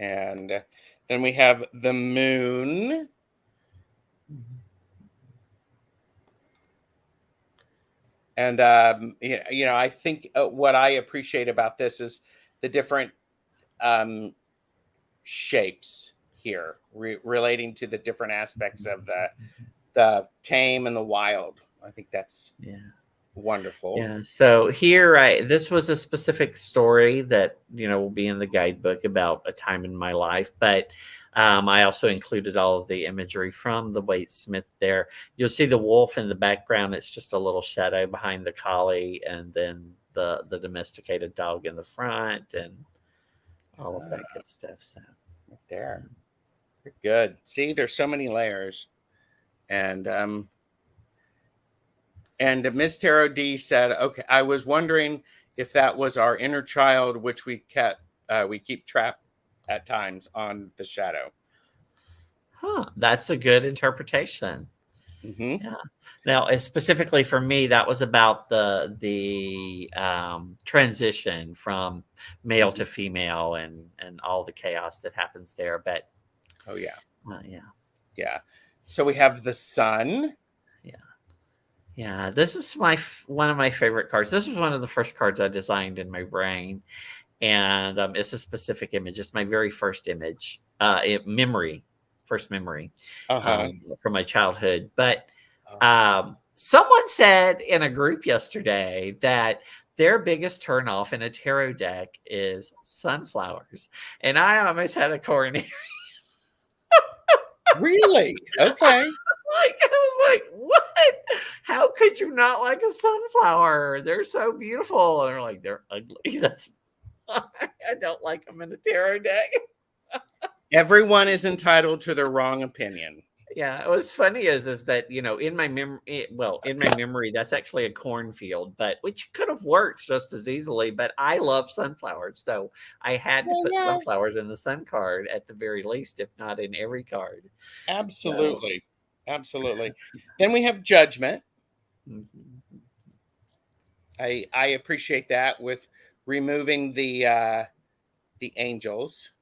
and then we have the Moon. And I think what I appreciate about this is the different shapes here, relating to the different aspects of the tame and the wild. I think that's Yeah. wonderful. Yeah. So here, this was a specific story that, will be in the guidebook about a time in my life, but I also included all of the imagery from the Waite Smith there. You'll see the wolf in the background. It's just a little shadow behind the collie, and then the domesticated dog in the front, and all of that good stuff. So Right there. Good. See, there's so many layers. And Miss Tarot D said, "Okay, I was wondering if that was our inner child, which we keep trapped at times on the shadow." that's a good interpretation. Hmm. Yeah. Now, specifically for me, that was about the transition from male to female, and all the chaos that happens there. But Oh yeah, yeah, yeah. So we have the sun. yeah, yeah. This is one of my favorite cards. This was one of the first cards I designed in my brain, and it's a specific image. It's my very first image, first memory Uh-huh. from my childhood. But Oh, someone said in a group yesterday that their biggest turnoff in a tarot deck is sunflowers, and I almost had a coronary. really? Okay. I was like, what? How could you not like a sunflower? They're so beautiful. And they're like, they're ugly. That's why I don't like them in a tarot deck. Everyone is entitled to their wrong opinion. Yeah, what's funny is that, in my memory, that's actually a cornfield, but which could have worked just as easily. But I love sunflowers, so I had to Yeah, put yeah. sunflowers in the sun card at the very least, if not in every card. So, Absolutely. Absolutely. Then we have judgment. mhm. I appreciate that with removing the angels.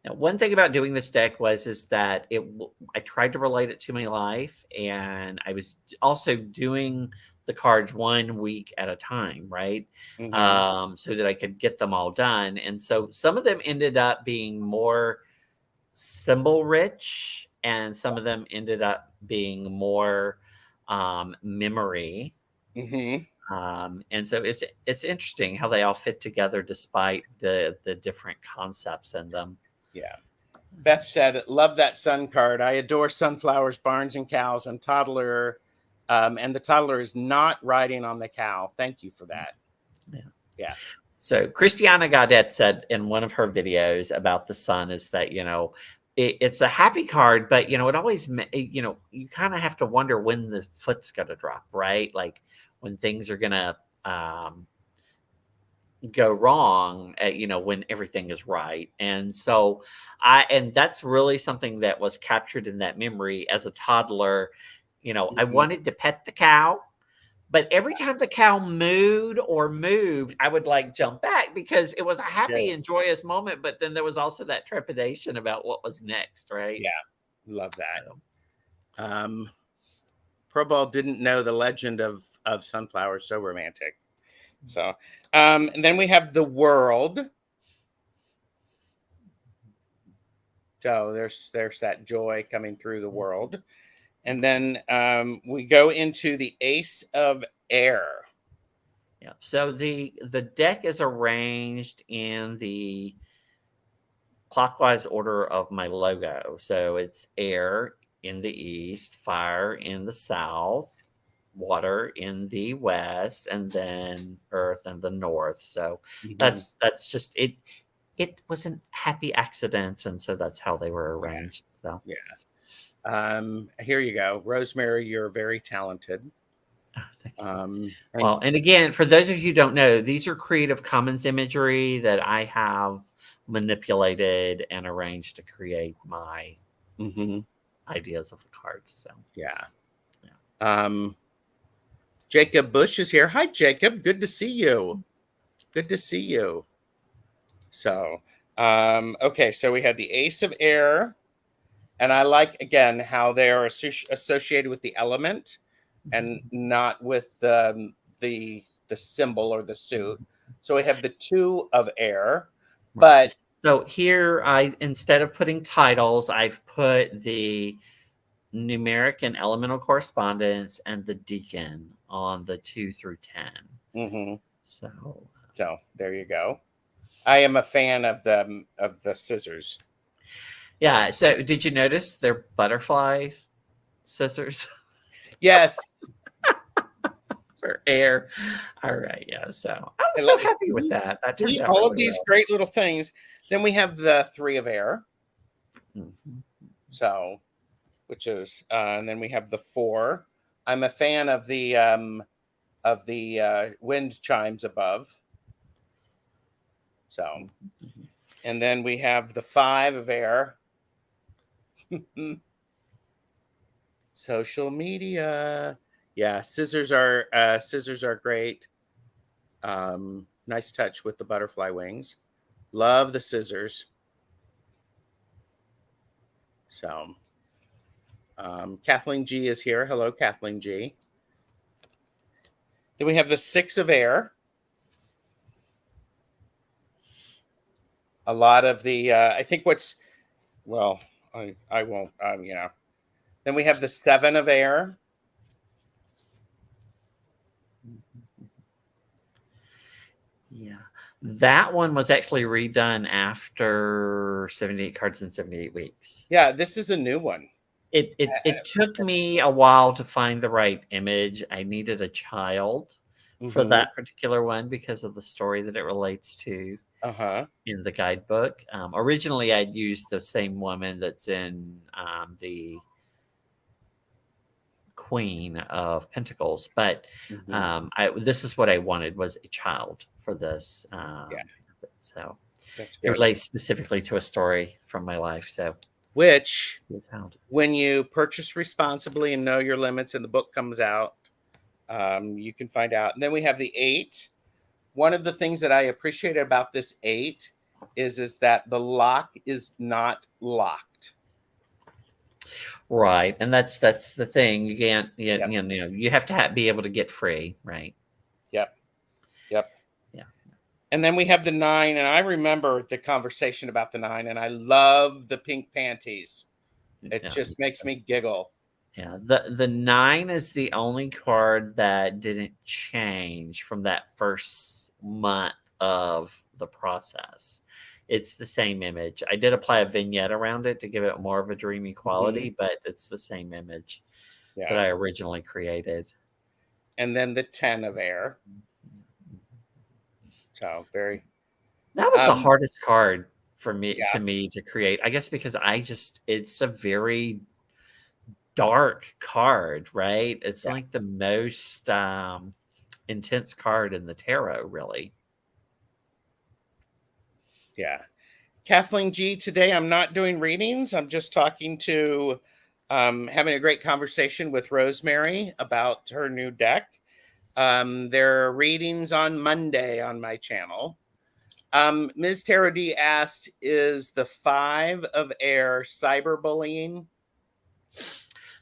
Now, one thing about doing this deck is that I tried to relate it to my life, and I was also doing the cards 1 week at a time, right? Hmm. So that I could get them all done. And so some of them ended up being more symbol rich, and some of them ended up being more memory. Hmm. And so it's interesting how they all fit together despite the different concepts in them. Yeah. Beth said, "Love that sun card. I adore sunflowers, barns, and cows, and toddler. And the toddler is not riding on the cow. Thank you for that." Yeah. Yeah. So Christiana Gaudet said in one of her videos about the sun is that, it's a happy card, but, it always, you kind of have to wonder when the foot's going to drop, right? Like when things are going to go wrong, when everything is right. And so and that's really something that was captured in that memory as a toddler. I Mhm. wanted to pet the cow, but every time the cow mooed or moved, I would like jump back because it was a happy Sure. and joyous moment. But then there was also that trepidation about what was next, right? Yeah. Love that. So, Pro Ball didn't know the legend of Sunflower. So romantic. So, and then we have the world. So there's that joy coming through the world. And then we go into the Ace of Air. Yeah. So the deck is arranged in the clockwise order of my logo. So it's air in the east, fire in the south, water in the west, and then earth in the north. So that's just it. It was a happy accident, and so that's how they were arranged. So yeah. Here you go, Rosemary. You're very talented. Well, and again, for those of you who don't know, these are Creative Commons imagery that I have manipulated and arranged to create my ideas of the cards. So yeah. Jacob Bush is here. Hi, Jacob. Good to see you. Good to see you. So, okay, so we had the Ace of Air, and I like again how they are associated with the element and not with the symbol or the suit. So we have the Two of Air, but so here instead of putting titles, I've put the numeric and elemental correspondence and the deacon on the 2 through 10. So there you go. I am a fan of the scissors. Yeah. So did you notice they're butterflies scissors? Yes. For air. All right. Yeah. So I was so happy with that. That turned out all really of these well. great little things. Then we have the Three of Air. So, which is, and then we have the 4. I'm a fan of the wind chimes above. So, and then we have the 5 of Air. Social media. Yeah, scissors are great. Nice touch with the butterfly wings. Love the scissors. So, Kathleen G is here. Hello, Kathleen G. Then we have the 6 of Air. A lot of the, I think I won't, Then we have the 7 of Air. Yeah. That one was actually redone after 78 cards in 78 weeks. Yeah, this is a new one. It took me a while to find the right image. I needed a child for that particular one because of the story that it relates to in the guidebook. Originally, I'd used the same woman that's in the Queen of Pentacles, but this is what I wanted, was a child for this. So it relates specifically to a story from my life. So which, when you purchase responsibly and know your limits and the book comes out, you can find out. And then we have the 8. One of the things that I appreciate about this 8 is that the lock is not locked. Right, and that's the thing. You can't, you have to be able to get free, right? Yep. Yeah. And then we have the 9, and I remember the conversation about the 9, and I love the pink panties. It just makes me giggle. Yeah, the 9 is the only card that didn't change from that first month of the process. It's the same image. I did apply a vignette around it to give it more of a dreamy quality, but it's the same image that I originally created. And then the 10 of Air. So that was the hardest card for me to create. I guess because it's a very dark card, right? It's like the most intense card in the tarot, really. Yeah. Kathleen G, today I'm not doing readings. I'm just talking to, having a great conversation with Rosemary about her new deck. There are readings on Monday on my channel. Ms. Tarot D asked, is the 5 of Air cyberbullying?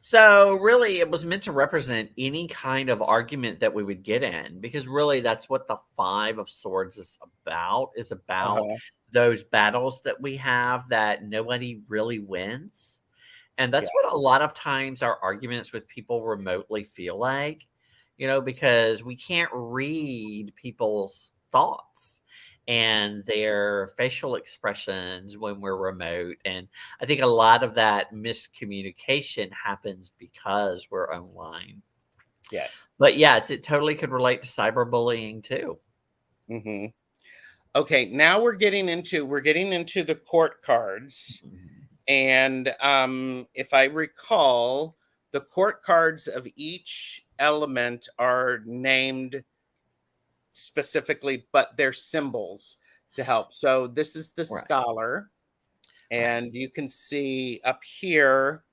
So really, it was meant to represent any kind of argument that we would get in, because really that's what the Five of Swords is about Uh-huh. those battles that we have that nobody really wins. And Yeah. that's what a lot of times our arguments with people remotely feel like, because we can't read people's thoughts and their facial expressions when we're remote. And I think a lot of that miscommunication happens because we're online. Yes. But yes, it totally could relate to cyberbullying too. Hmm. Okay, now we're getting into the court cards. Mhm. And if I recall, the court cards of each element are named specifically, but they're symbols to help. So this is the Right, scholar, right. and you can see up here,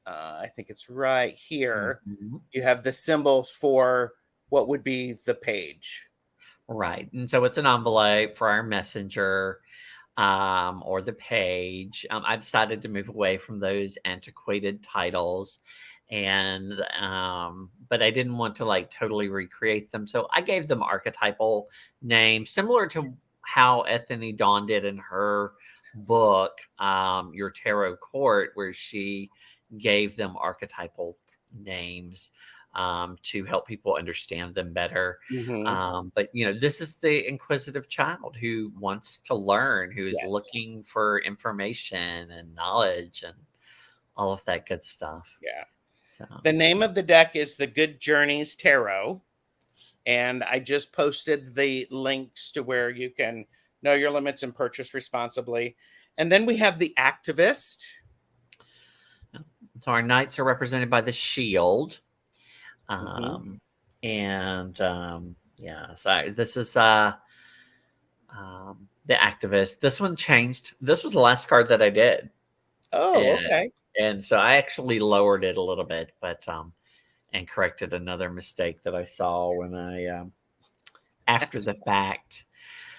I think it's right here, Mhm. you have the symbols for what would be the page. Right. And so it's an envelope for our messenger, or the page. I decided to move away from those antiquated titles, and but I didn't want to like totally recreate them, so I gave them archetypal names, similar to how Ethany Dawn did in her book, Your Tarot Court, where she gave them archetypal names to help people understand them better. Hmm. But this is the inquisitive child who wants to learn, who is Yes. looking for information and knowledge and all of that good stuff. Yeah. So, The name of the deck is the Good Journeys Tarot. And I just posted the links to where you can know your limits and purchase responsibly. And then we have the activist. so our knights are represented by the shield, Hmm. um, and yeah. So this is the activist. This one changed. This was the last card that I did, Oh, and okay. so I actually lowered it a little bit, but and corrected another mistake that I saw when I after the fact.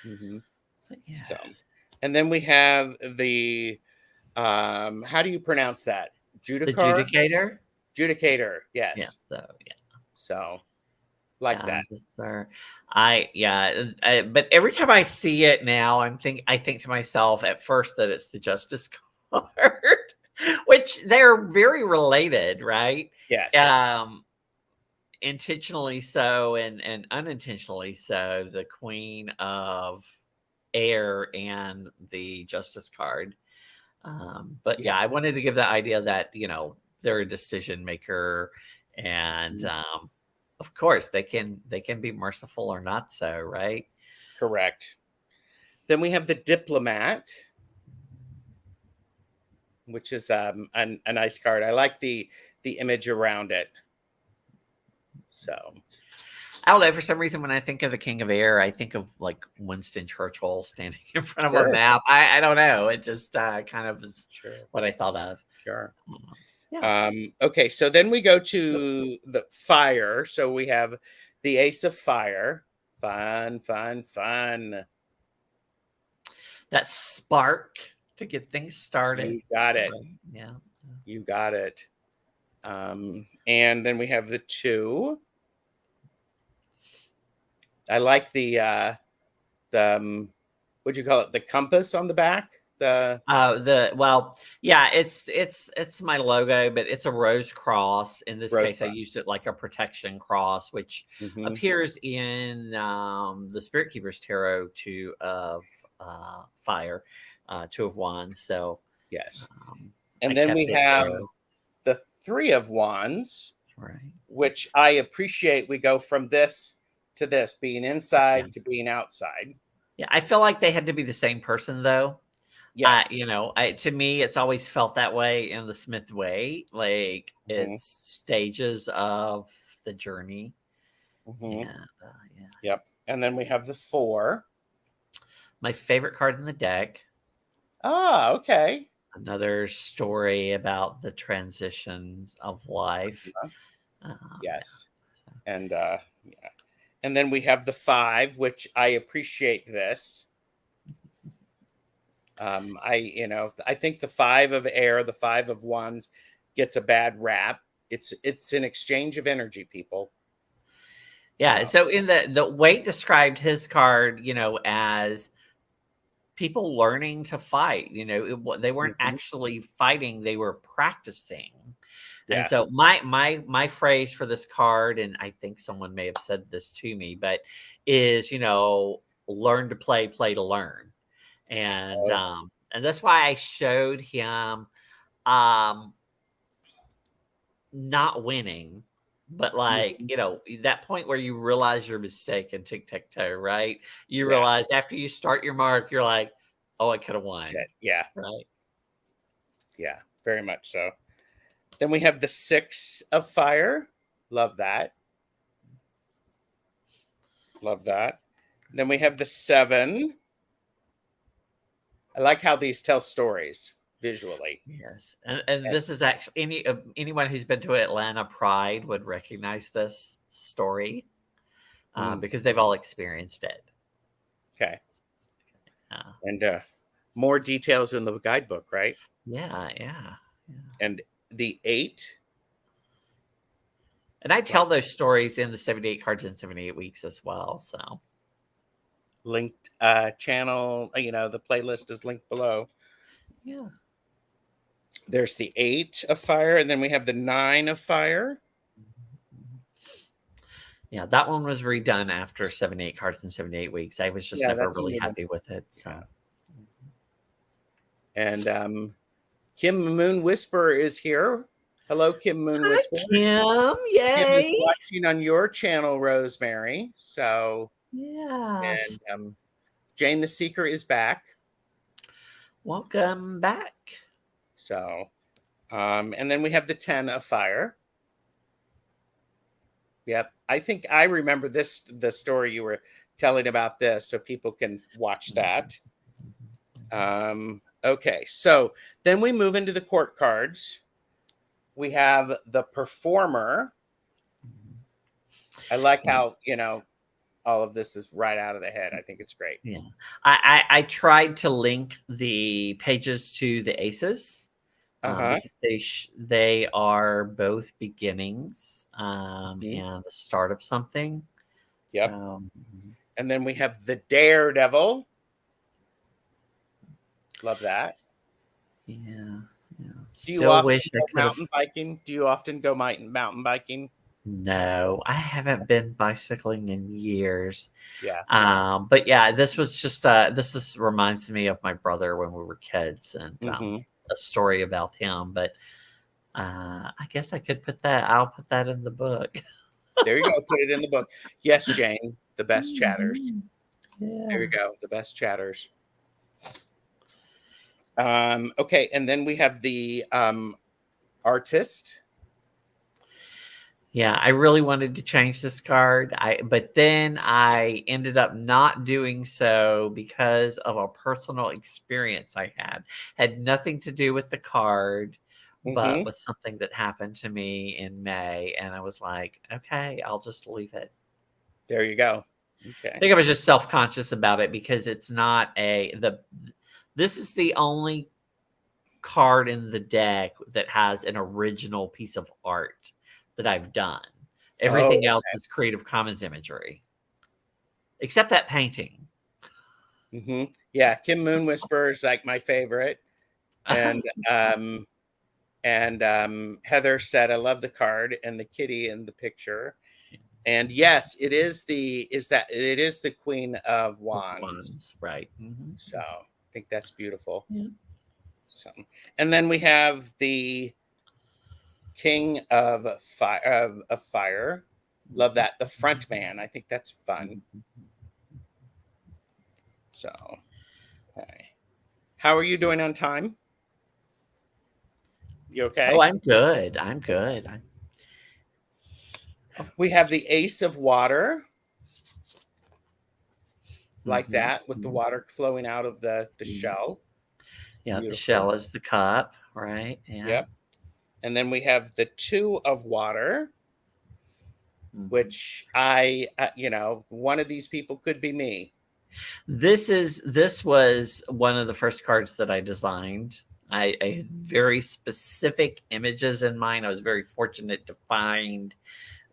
Hmm. But yeah, So, and then we have the how do you pronounce that? the Judicar? Judicator. Judicator. Yeah. Yes. So yeah, So, like that. this are, but every time I see it now, I think to myself at first that it's the Justice card, which they're very related, right? Yes. Um, Intentionally so and unintentionally so. The Queen of Air and the Justice card. But Yeah. yeah, I wanted to give the idea that, they're a decision maker, and Mhm. of course they can be merciful or not so, right? Correct. Then we have the diplomat, which is a nice card. I like the image around it. So, I don't know. For some reason, when I think of the King of Air, I think of like Winston Churchill standing in front of a sure, map. I don't know. It just kind of is sure, what I thought of. sure. Yeah. Okay, so then we go to the fire. So we have the Ace of Fire. Fun, fun, fun. That spark to get things started. You got it. Right. Yeah. You got it. And then we have the two. I like the what'd you call it? The compass on the back. The Yeah, it's my logo, but it's a rose cross. In this rose case, I cross. used it like a protection cross, which Hmm. appears in the Spirit Keeper's Tarot, two of fire, two of wands. So Yes. I And then kept we it have there. the Three of Wands, Right. which I appreciate. We go from this to this, being Yeah. inside to being outside. Yeah. I feel like they had to be the same person though. Yes. To me, it's always felt that way in the Smith way. Like Hmm. it's stages of the journey. Hmm. And yeah, Yep. And then we have the four. my favorite card in the deck. Ah, okay. Another story about the transitions of life. Uh-huh. Yeah. Yes. And yeah. And then we have the five, which I appreciate this. I think the five of air, the five of wands, gets a bad rap. It's an exchange of energy, people. Yeah. So in the Wade described his card, as people learning to fight. They weren't Mhm. actually fighting; they were practicing. And Yeah. so my phrase for this card, and I think someone may have said this to me, but is learn to play, play to learn, Oh, and that's why I showed him um not winning, but like mhm. that point where you realize your mistake in tic tac toe, right? You Yeah. realize after you start your mark, you're like, oh, I could have won, Shit. Yeah. right? Yeah. Very much so. Then we have the 6 of fire. Love that. Love that. Then we have the 7. I like how these tell stories visually. Yes, and And this is actually anyone who's been to Atlanta Pride would recognize this story mm, because they've all experienced it. okay. Uh, And more details in the guidebook, right? yeah, yeah, yeah. And the 8. And I Love tell those stories in the 78 cards in 78 weeks as well. So linked channel, the playlist is linked below. yeah, There's the 8 of fire, and then we have the 9 of fire. yeah, that one was redone after 78 cards in 78 weeks. I was just Yeah, never that's a really new one. happy with it. Yeah. So And Kim Moon Whisperer is here. Hello, Kim Moon hi, Whisperer. Kim! Kim is Yay! watching on your channel, Rosemary. So, Yes, and Jane the Seeker is back. welcome back. So, and then we have the 10 of fire. Yep. I think I remember the story you were telling about this, so people can watch that. Okay. So then we move into the court cards. We have the performer. I like Yeah. how, all of this is right out of the head. I think it's great. Yeah, I tried to link the pages to the aces Uh-huh. because they are both beginnings Mhm. and the start of something. Yep. So And then we have the daredevil. Love that. yeah, yeah. Do you Still often wish I go could have. mountain biking? Do you often go mountain biking? No, I haven't been bicycling in years. Yeah. But yeah, this was just reminds me of my brother when we were kids and Hmm. a story about him. But I guess I could put that. I'll put that in the book. There you go. Put it in the book. Yes, Jane, the best chatters. Mhm. There Yeah. you go. The best chatters. Okay, and then we have the artist. Yeah, I really wanted to change this card. But then I ended up not doing so because of a personal experience I had. Had nothing to do with the card, but Hmm. with something that happened to me in May. And I was like, okay, I'll just leave it. There you go. I Okay. think I was just self-conscious about it because it's not this is the only card in the deck that has an original piece of art that I've done. Everything Oh, else is Creative Commons imagery, except that painting. yeah. Kim Moon Whisperer is like my favorite, and um, Heather said, "I love the card and the kitty in the picture." And yes, it is the Queen of Wands. Ones, right? Mm-hmm. So I think that's beautiful. Yeah. So, and then we have the King of Fire. Of Fire. Love that. The front man. I think that's fun. So, okay. How are you doing on time? You Oh, okay? I'm good. I'm good. We have the Ace of Water, like Mhm, that, with the mhm, water flowing out of the mhm. shell. Yeah, the Beautiful. shell is the cup, right? Yeah. Yep. And then we have the Two of Water, Mhm. which one of these people could be me. This was one of the first cards that I designed I had very specific images in mind. I was very fortunate to find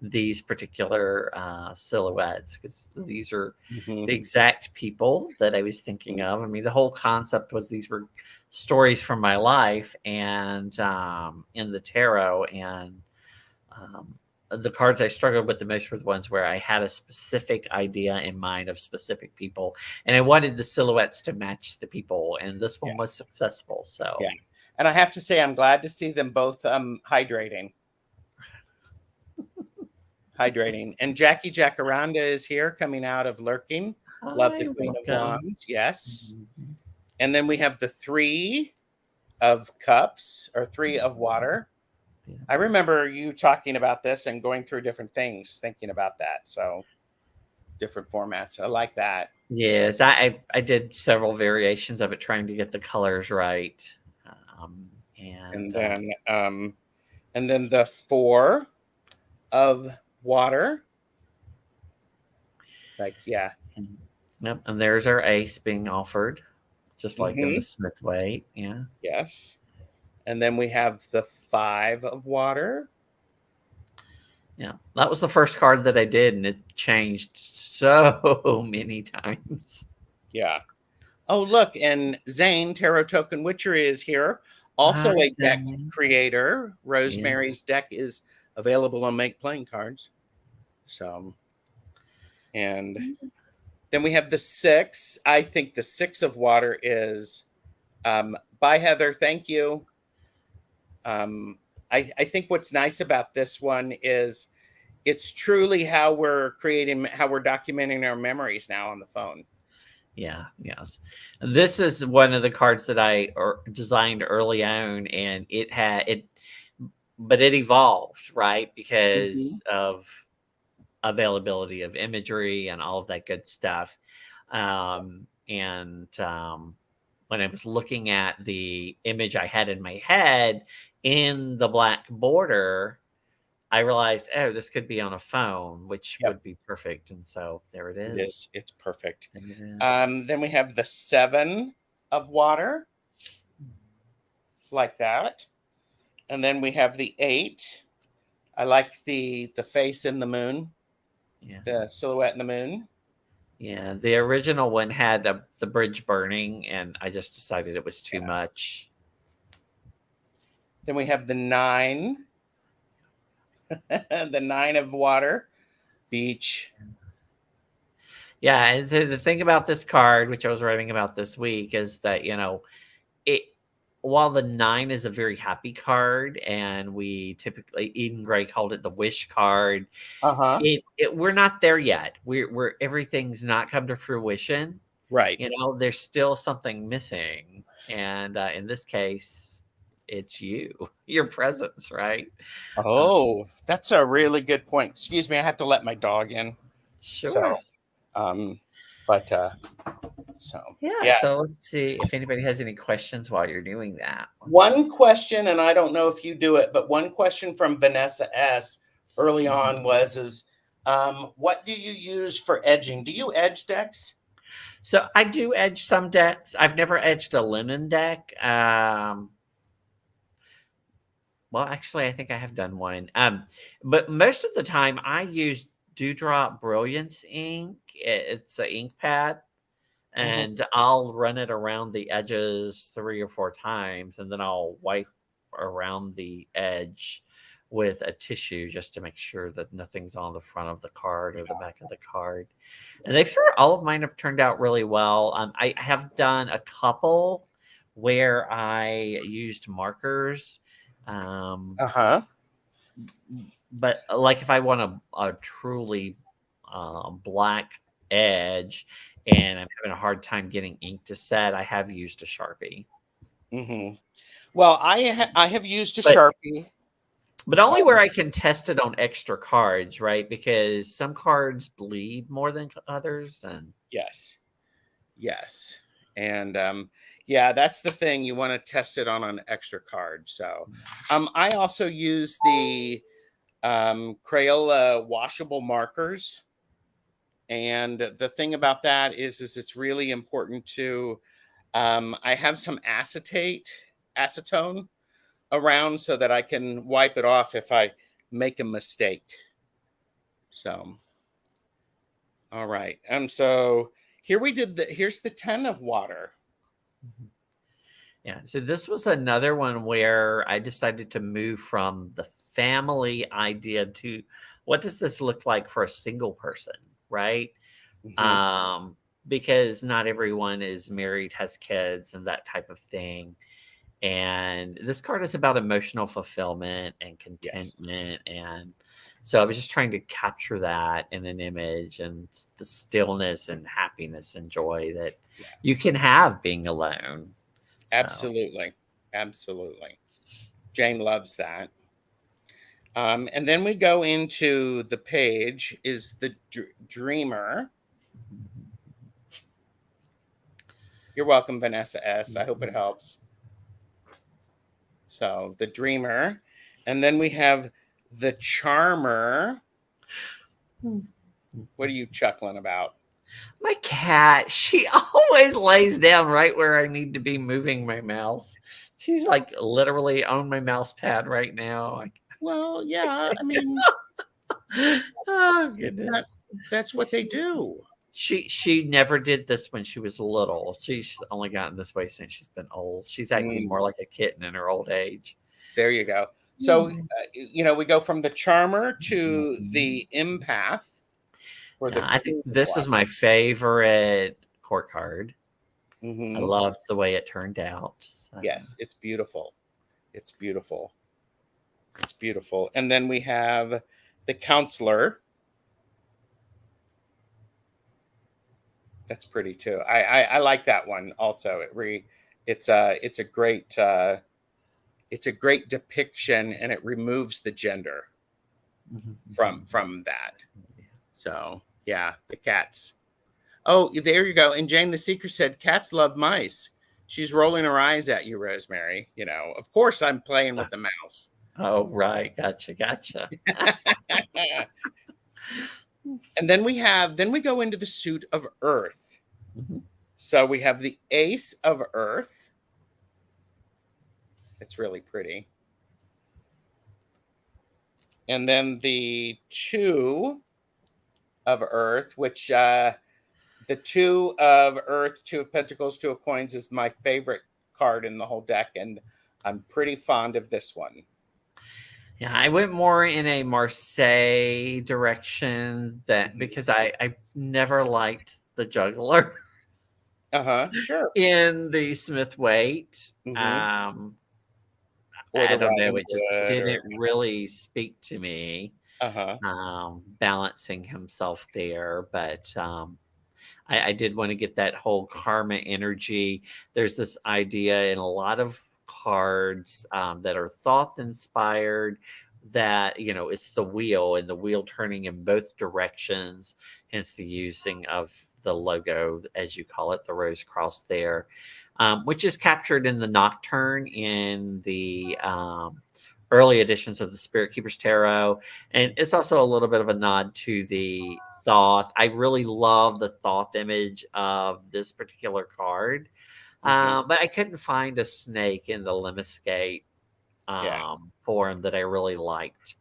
these particular silhouettes because these are Mhm. the exact people that I was thinking of. I mean, the whole concept was these were stories from my life and in the tarot, and um, the cards I struggled with the most were the ones where I had a specific idea in mind of specific people, and I wanted the silhouettes to match the people, and this Yeah, one was successful. yeah. So, And I have to say, I'm glad to see them both hydrating. Hydrating. And Jackie Jacaranda is here coming out of lurking. Love the hi, Queen of welcome. Wands. Yes. Mhm. And then we have the Three of Cups or Three of Water. Yeah. I remember you talking about this and going through different things, thinking about that. So different formats. I like that. Yes, I did several variations of it trying to get the colors right. Um, And and then the Four of Water. It's like, yeah. and yep, and there's our ace being offered, just like in the Hmm. Smith way. Yeah. Yes. And then we have the Five of Water. Yeah. That was the first card that I did, and it changed so many times. Yeah. Oh, look, and Zane, Tarot Token Witchery, is here. Also Hi, a deck Sammy. creator. Yeah. Rosemary's deck is available on Make Playing Cards. So, and then we have the Six. I think the Six of Water is, bye, Heather. Thank you. I think what's nice about this one is it's truly how we're documenting our memories now on the phone. Yeah, yes. This is one of the cards that designed early on, and but it evolved, right? Mhm. Because of availability of imagery and all of that good stuff. And when I was looking at the image I had in my head in the black border, I realized, oh, this could be on a phone, which Yep, would be perfect. And so there it it is. is. It's perfect. There it is. Then we have the Seven of Water, like that, and then we have the Eight. I like the face in the moon, Yeah. the silhouette in the moon. Yeah, the original one had the bridge burning, and I just decided it was too Yeah. much. Then we have the Nine, the Nine of Water, beach. Yeah, and so the thing about this card, which I was writing about this week, is that it while the 9 is a very happy card, and we typically Eden Gray called it the wish card, Uh huh. we're not there yet. We're everything's not come to fruition. Right. There's still something missing, and in this case, it's you, your presence, right? Uh, Oh, that's a really good point. Excuse me, I have to let my dog in. So, sure. um, but so Yeah. yeah. So let's see if anybody has any questions while you're doing that. Let's. One question, and I don't know if you do it, but one question from Vanessa S. early Mhm. on was, what do you use for edging? Do you edge decks? So I do edge some decks. I've never edged a linen deck. Well, actually, I think I have done one. But most of the time, I use Dewdrop Brilliance ink. It's an ink pad, Mhm. and I'll run it around the edges 3 or 4 times, and then I'll wipe around the edge with a tissue just to make sure that nothing's on the front of the card or the back of the card. And all of mine have turned out really well. I have done a couple where I used markers. Um, Uh huh. but like if I want a truly black edge and I'm having a hard time getting ink to set, I have used a Sharpie. Hmm. Well, I have used a But Sharpie. only where Um, I can test it on extra cards, right? Because some cards bleed more than others, and yes, yes, and yeah, that's the thing. You want to test it on an extra card. So, I also use the Crayola washable markers. And the thing about that is it's really important to, I have some acetate acetone around so that I can wipe it off if I make a mistake. So, all right. So here we did here's the 10 of water. Yeah. So this was another one where I decided to move from the family idea to what does this look like for a single person, right? Mhm. Because not everyone is married, has kids, and that type of thing. And this card is about emotional fulfillment and Yes. contentment. And so I was just trying to capture that in an image and the stillness and happiness and joy that Yeah. you can have being alone. So, Absolutely. Absolutely. Jane loves that. And then we go into the page is the dreamer. You're welcome, Vanessa S. I hope it helps. So the dreamer. And then we have the charmer. What are you chuckling about? my cat, she always lays down right where I need to be moving my mouse. She's like literally on my mouse pad right now. Well, yeah, I mean, Oh goodness. that, that's what they do. She never did this when she was little. She's only gotten this way since she's been old. She's acting Mm, more like a kitten in her old age. there you go. So, we go from the charmer to the empath or Yeah, the I think queen of this is water. my favorite court card. I Hmm. loved the way it turned out. So. Yes, it's beautiful. It's beautiful. It's beautiful. And then we have the counselor. That's pretty too. I like that one also. It's a great depiction, and it removes the gender from that. So yeah, the cats. Oh, there you go. And Jane the Seeker said, "Cats love mice." She's rolling her eyes at you, Rosemary. Of course I'm playing with the mouse. Oh, right. Gotcha. And then we go into the suit of Earth. Mhm. So we have the Ace of Earth. It's really pretty. And then the Two of Earth, which the Two of Earth, Two of Pentacles, Two of Coins is my favorite card in the whole deck, and I'm pretty fond of this one. Yeah, I went more in a Marseille direction because I never liked the juggler Sure. in the Smith Waite. Hmm. Or I the don't know, Robin it just Hood, or didn't really speak to me, uh-huh. balancing himself there. But I did want to get that whole karma energy. There's this idea in a lot of cards that are thought inspired that, it's the wheel and the wheel turning in both directions, hence the using of the logo, as you call it, the rose cross there, which is captured in the Nocturne in the early editions of the Spirit Keepers Tarot. And it's also a little bit of a nod to the Thoth. I really love the Thoth image of this particular card. Hmm. But I couldn't find a snake in the Lemniscate Yeah. form that I really liked.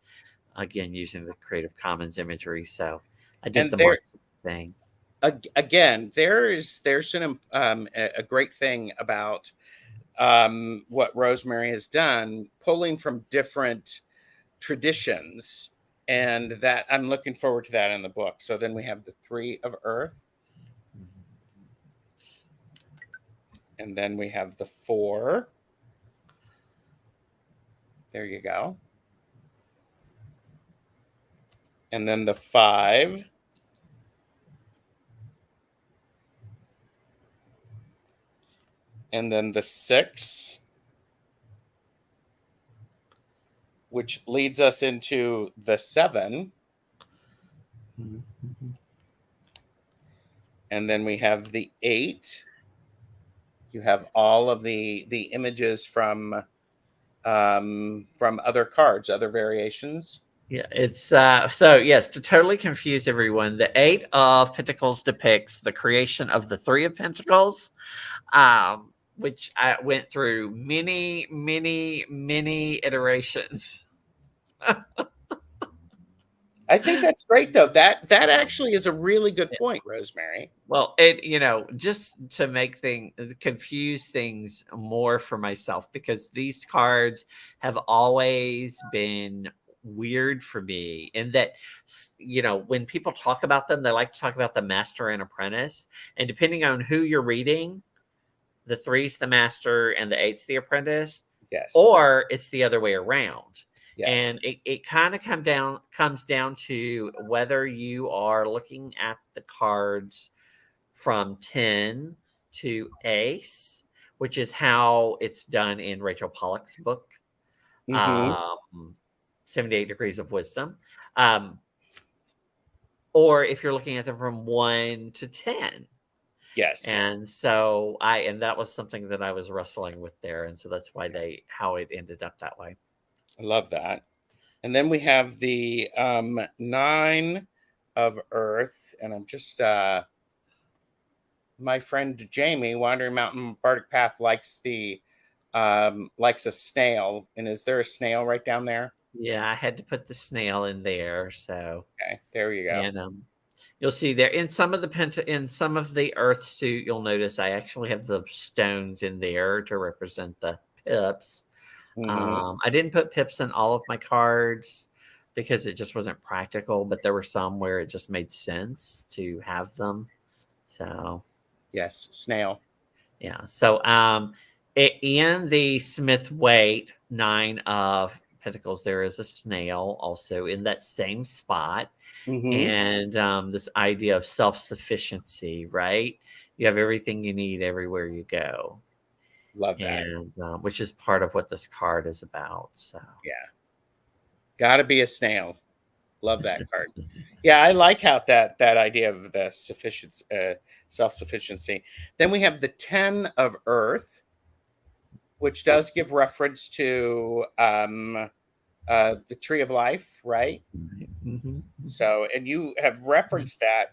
Again, using the Creative Commons imagery. So I did And the there Marks thing. again, there's a great thing about what Rosemary has done, pulling from different traditions, and that I'm looking forward to that in the book. So then we have the Three of Earth, and then we have the Four. There you go. And then the Five. And then the Six, which leads us into the Seven. And then we have the Eight. You have all of the images from other cards, other variations. Yeah, it's so yes, to totally confuse everyone, the Eight of Pentacles depicts the creation of the Three of Pentacles. Um, which I went through many, many, many iterations. I think that's great though. That actually is a really good point, Rosemary. Well, just to make things confuse things more for myself, because these cards have always been weird for me in that, when people talk about them, they like to talk about the master and apprentice. And depending on who you're reading, the three's the master and the eight's the apprentice, Yes. or it's the other way around. Yes. And it kind of comes down to whether you are looking at the cards from 10 to ace, which is how it's done in Rachel Pollack's book, Mm-hmm. um, 78 Degrees of Wisdom. Or if you're looking at them from 1 to 10. Yes. And that was something that I was wrestling with there. And so that's why how it ended up that way. I love that. And then we have the 9 of Earth, and I'm just my friend Jamie, Wandering Mountain Bardic Path, likes a snail. And is there a snail right down there? Yeah, I had to put the snail in there. So Okay, there you go. and you'll see there in some of the earth suit, you'll notice I actually have the stones in there to represent the pips. Mm-hmm. I didn't put pips in all of my cards because it just wasn't practical, but there were some where it just made sense to have them. So Yes, snail. yeah. So in the Smith Waite 9 of Pentacles, there is a snail also in that same spot. Mm-hmm. And this idea of self-sufficiency, right? You have everything you need everywhere you go. Love that. And which is part of what this card is about. So Yeah. Gotta be a snail. Love that card. Yeah, I like how that idea of the self-sufficiency. Then we have the 10 of Earth, which does give reference to the Tree of Life, right? mm-hmm. So, and you have referenced that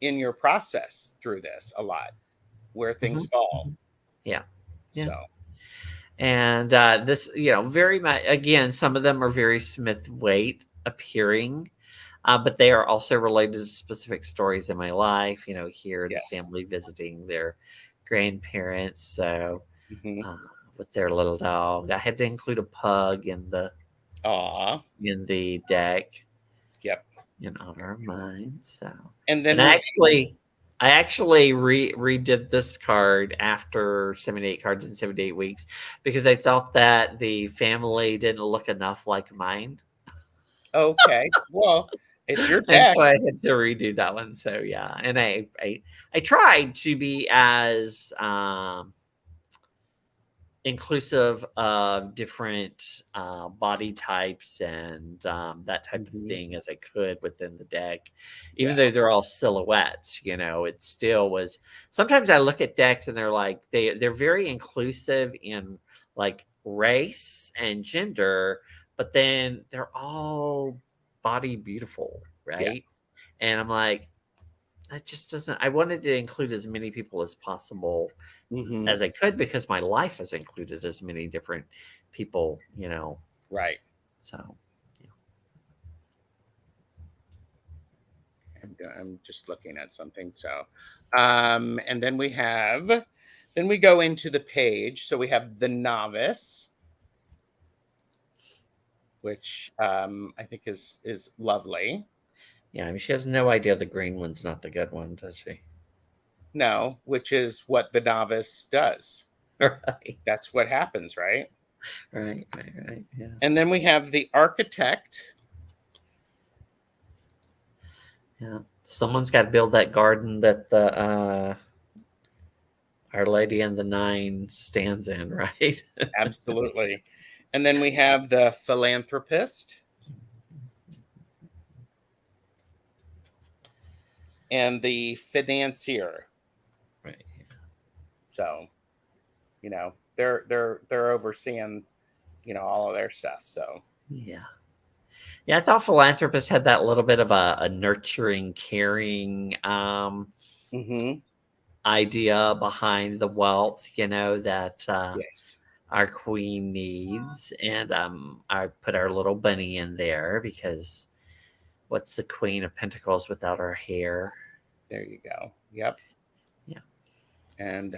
in your process through this a lot, where things fall. Yeah. Yeah. So, And this, very much, again, some of them are very Smith Waite appearing, but they are also related to specific stories in my life. Here, the yes. family visiting their grandparents. So, Mm-hmm. with their little dog, I had to include a pug in the Aw. deck Yep. in honor of mine. So, And and then I actually redid this card after 78 cards in 78 weeks because I thought that the family didn't look enough like mine. okay. Well, it's your And deck. so I had to redo that one. So yeah, and I tried to be as inclusive of different body types and that type of Mhm. thing as I could within the deck, even Yeah. though they're all silhouettes. It still was. Sometimes I look at decks and they're like they're very inclusive in like race and gender, but then they're all body beautiful, Yeah. right? And I'm like, that just doesn't. I wanted to include as many people as possible Mm-hmm. as I could because my life has included as many different people, Right. So, yeah. I'm just looking at something. So, and then we go into the page. So we have the novice, which I think is lovely. Yeah, I mean, she has no idea the green one's not the good one, does she? No, which is what the novice does. Right, That's what happens, right? right, yeah. And then we have the architect. Yeah, someone's got to build that garden that the Our Lady and the Nine stands in, right? Absolutely. And then we have the philanthropist and the financier. Right. So, they're overseeing, all of their stuff. So, Yeah. Yeah, I thought philanthropist had that little bit of a nurturing, caring mm-hmm. idea behind the wealth, that Yes. our queen needs. And I put our little bunny in there because what's the Queen of Pentacles without her hair? There you go. Yep. Yeah. And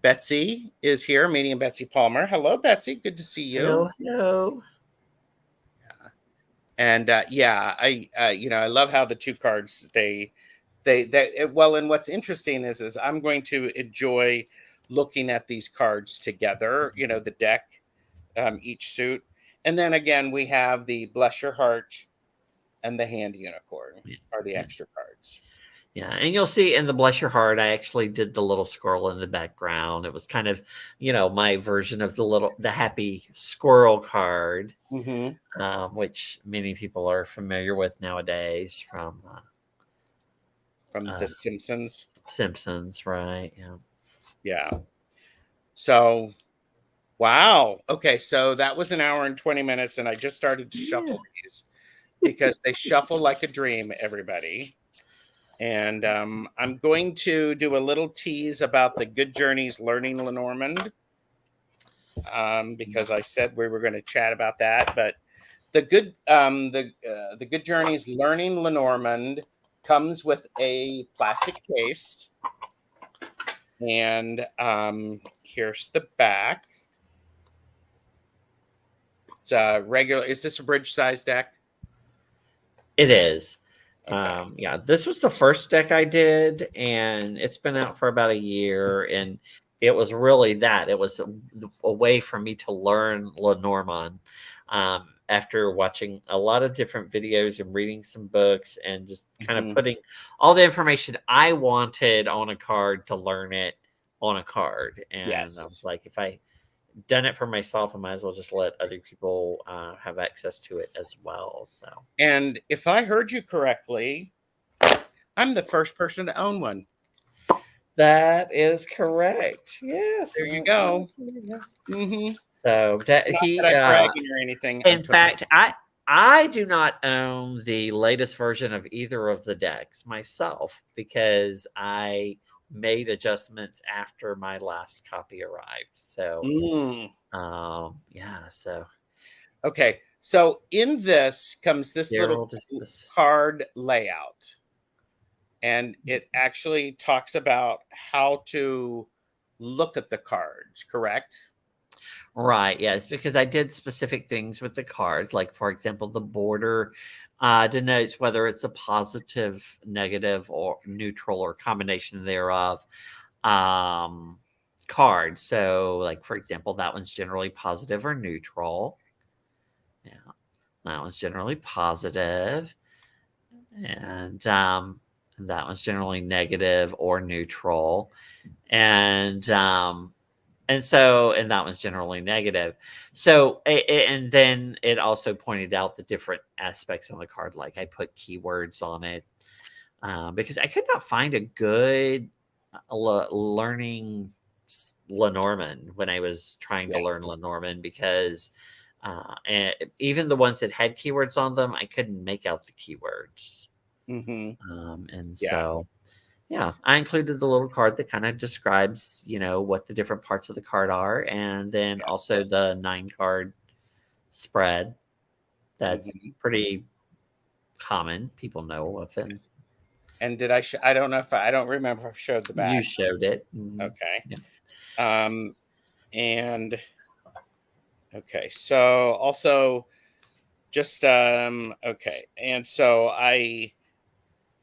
Betsy is here, meeting Betsy Palmer. Hello, Betsy. Good to see you. Hello, hello. And yeah, I love how the two cards well, and what's interesting is I'm going to enjoy looking at these cards together. The deck, each suit, and then again we have the Bless Your Heart and the Hand Unicorn Yeah. are the Yeah. extra cards. Yeah, and you'll see in the Bless Your Heart, I actually did the little squirrel in the background. It was kind of, my version of the happy squirrel card, which many people are familiar with nowadays from The Simpsons. Simpsons, right? Yeah. Yeah. So, wow. Okay, so that was an hour and 20 minutes, and I just started to shuffle these because they shuffle like a dream, everybody. And I'm going to do a little tease about the Good Journeys Learning Lenormand, because I said we were going to chat about that. But the Good Journeys Learning Lenormand comes with a plastic case, and here's the back. It's a regular. Is this a bridge size deck? It is. Okay. Yeah, this was the first deck I did, and it's been out for about a year. And it was really that. It was a way for me to learn Lenormand after watching a lot of different videos and reading some books and just kind of putting all the information I wanted on a card to learn it on a card. And Yes. I was like, if I done it for myself, I might as well just let other people have access to it as well. So, and if I heard you correctly, I'm the first person to own one. that is correct. Yes. There you go. So Not that I'm bragging or anything. In fact, I do not own the latest version of either of the decks myself because I made adjustments after my last copy arrived. So, yeah. So, okay. So in this comes this little card layout, and it actually talks about how to look at the cards, correct? Right. Yes, because I did specific things with the cards. Like, for example, the border denotes whether it's a positive, negative, or neutral, or combination thereof card. So, like, for example, that one's generally positive or neutral. Yeah. That one's generally positive. And that one's generally negative or neutral. And that one's generally negative. So, and then it also pointed out the different aspects on the card. Like I put keywords on it because I could not find a good learning Lenormand when I was trying to learn Lenormand because and even the ones that had keywords on them, I couldn't make out the keywords. And so, yeah, I included the little card that kind of describes, what the different parts of the card are, and then also the 9-card spread. That's pretty common. People know of it. And did I? I don't know if I don't remember if I showed the back. You showed it. Okay. Yeah. And okay. So also, just okay. And so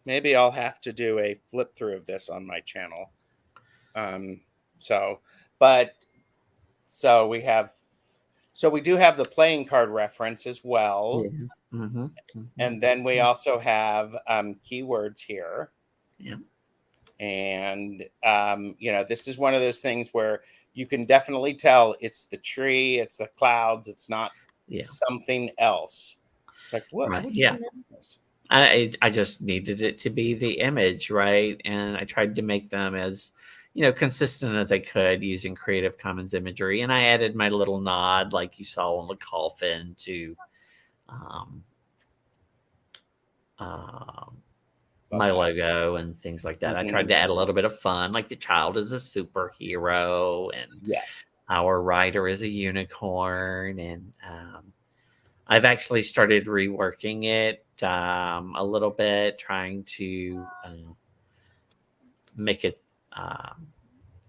maybe I'll have to do a flip through of this on my channel. So we do have the playing card reference as well. Yes. And then we also have keywords here. Yeah. And this is one of those things where you can definitely tell it's the tree, it's the clouds, it's not something else. It's like, what? Right. Yeah. I just needed it to be the image, right? And I tried to make them as, consistent as I could using Creative Commons imagery. And I added my little nod, like you saw on the coffin, to Love my that. logo and things like that. I tried to add a little bit of fun, like the child is a superhero and Yes. our rider is a unicorn. And I've actually started reworking it a little bit, trying to make it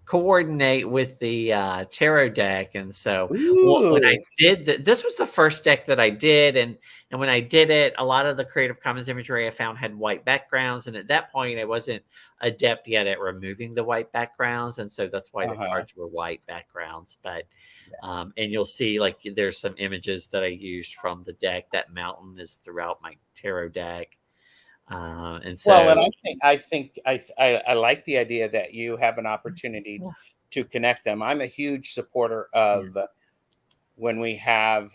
coordinate with the tarot deck. And so when I Ooh. did this was the first deck that I did, and when I did it, a lot of the Creative Commons imagery I found had white backgrounds, and at that point I wasn't adept yet at removing the white backgrounds, and so that's why the cards were white backgrounds. But and you'll see, like, there's some images that I used from the deck. That mountain is throughout my tarot deck. And Well, and so I like the idea that you have an opportunity to connect them. I'm a huge supporter yeah, of when we have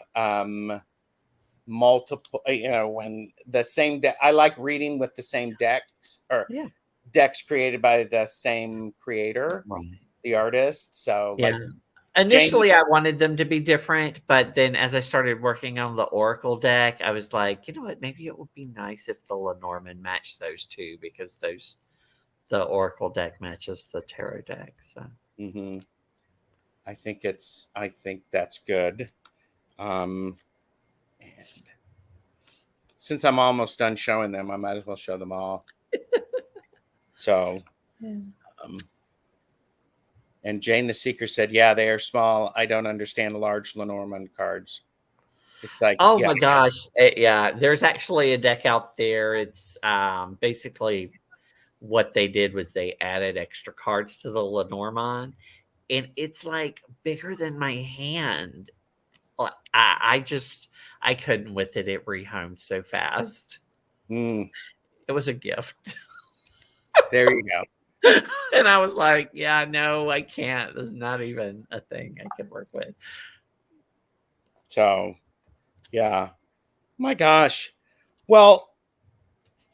multiple, when the same deck. I like reading with the same decks or yeah, decks created by the same creator, right. the artist. So, Yeah. like Jane. Initially, I wanted them to be different, but then as I started working on the Oracle deck, I was like, you know what? Maybe it would be nice if the Lenormand matched those two, because the Oracle deck matches the Tarot deck. So Mhm. I think that's good. And since I'm almost done showing them, I might as well show them all. So, yeah. um, and Jane the Seeker said, "Yeah, they are small. I don't understand large Lenormand cards." It's like, Oh yeah, my gosh. Yeah, there's actually a deck out there. It's basically what they did was they added extra cards to the Lenormand, and it's like bigger than my hand. I couldn't with it. It rehomed so fast. mm, It was a gift. there you go. And I was like, yeah, no, I can't. There's not even a thing I can work with. So, yeah, my gosh. Well,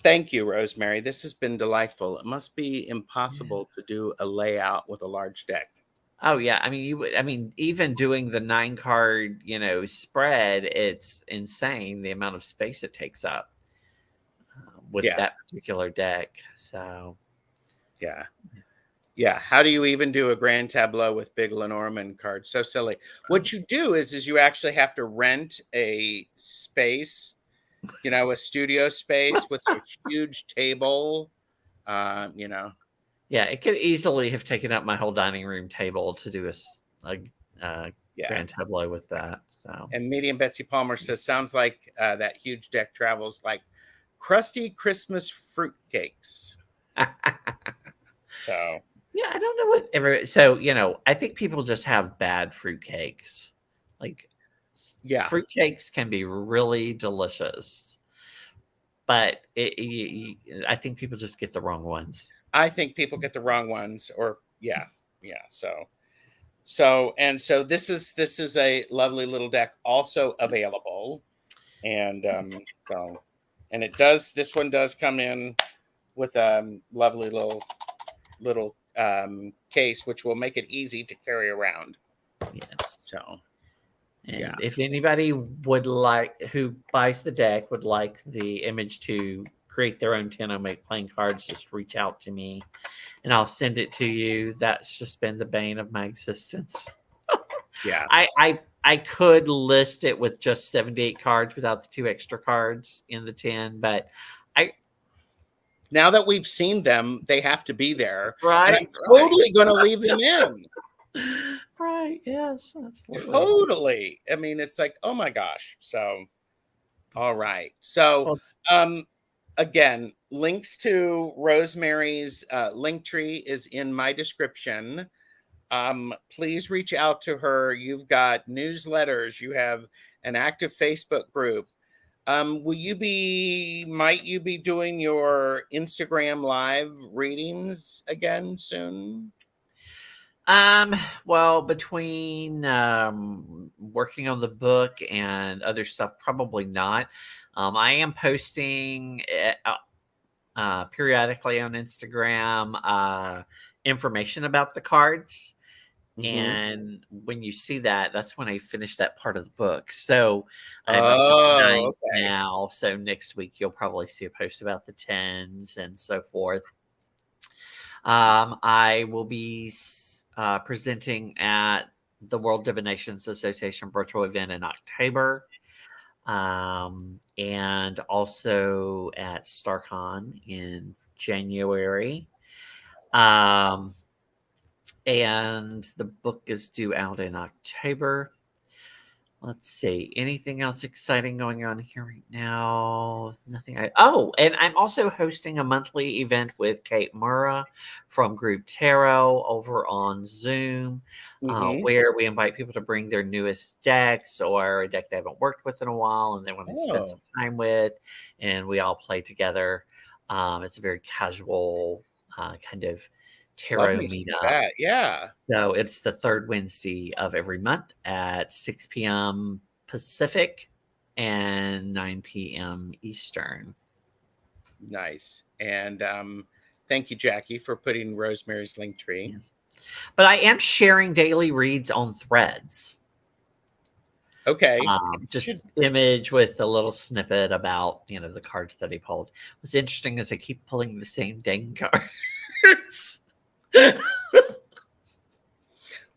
thank you, Rosemary. This has been delightful. It must be Yeah. impossible to do a layout with a large deck. Oh yeah. I mean, even doing the 9 card, spread, it's insane the amount of space it takes up with Yeah, that particular deck. So yeah. Yeah, how do you even do a grand tableau with big Lenormand cards? So silly. oh, What you do is you actually have to rent a space, a studio space with a huge table. You know, yeah, it could easily have taken up my whole dining room table to do a yeah. grand tableau with that. So And Medium Betsy Palmer says, sounds like that huge deck travels like crusty Christmas fruitcakes. So yeah, I don't know what ever. So, I think people just have bad fruitcakes. Like, yeah, fruitcakes can be really delicious, but I think people just get the wrong ones. I think people get the wrong ones, or yeah, yeah. So this is a lovely little deck also available. And and this one does come in with a lovely little case, which will make it easy to carry around. Yes. So yeah, And if anybody who buys the deck would like the image to create their own 10 make playing cards, just reach out to me and I'll send it to you. That's just been the bane of my existence. yeah. I could list it with just 78 cards without the 2 extra cards in the 10, but I Now that we've seen them, they have to be there, and I'm right, totally going to leave them in. right, yes, absolutely. Totally. I mean, it's like, oh my gosh. So, all right. So, Well, um, again, links to Rosemary's link tree is in my description. Please reach out to her. You've got newsletters, you have an active Facebook group. Might you be doing your Instagram live readings again soon? um, well, between working on the book and other stuff, probably not. I am posting periodically on Instagram information about the cards. Mhm. And when you see that, that's when I finished that part of the book. So I'm up to the Oh, ninth okay. now. So next week you'll probably see a post about the tens and so forth. I will be presenting at the World Divinations Association virtual event in October, and also at StarCon in January. Um, and the book is due out in October. Let's see. Anything else exciting going on here right now? Nothing. And I'm also hosting a monthly event with Kate Murrah from Group Tarot over on Zoom, Mhm. where we invite people to bring their newest decks or a deck they haven't worked with in a while and they want to spend Oh, some time with, and we all play together. It's a very casual kind of love tarot me some of meetup. that. Yeah. So it's the third Wednesday of every month at 6 p.m. Pacific and 9 p.m. Eastern. Nice. And thank you, Jackie, for putting Rosemary's link tree. Yes. But I am sharing daily reads on threads. Okay. Just Should image with a little snippet about, the cards that he pulled. What's interesting is I keep pulling the same dang cards.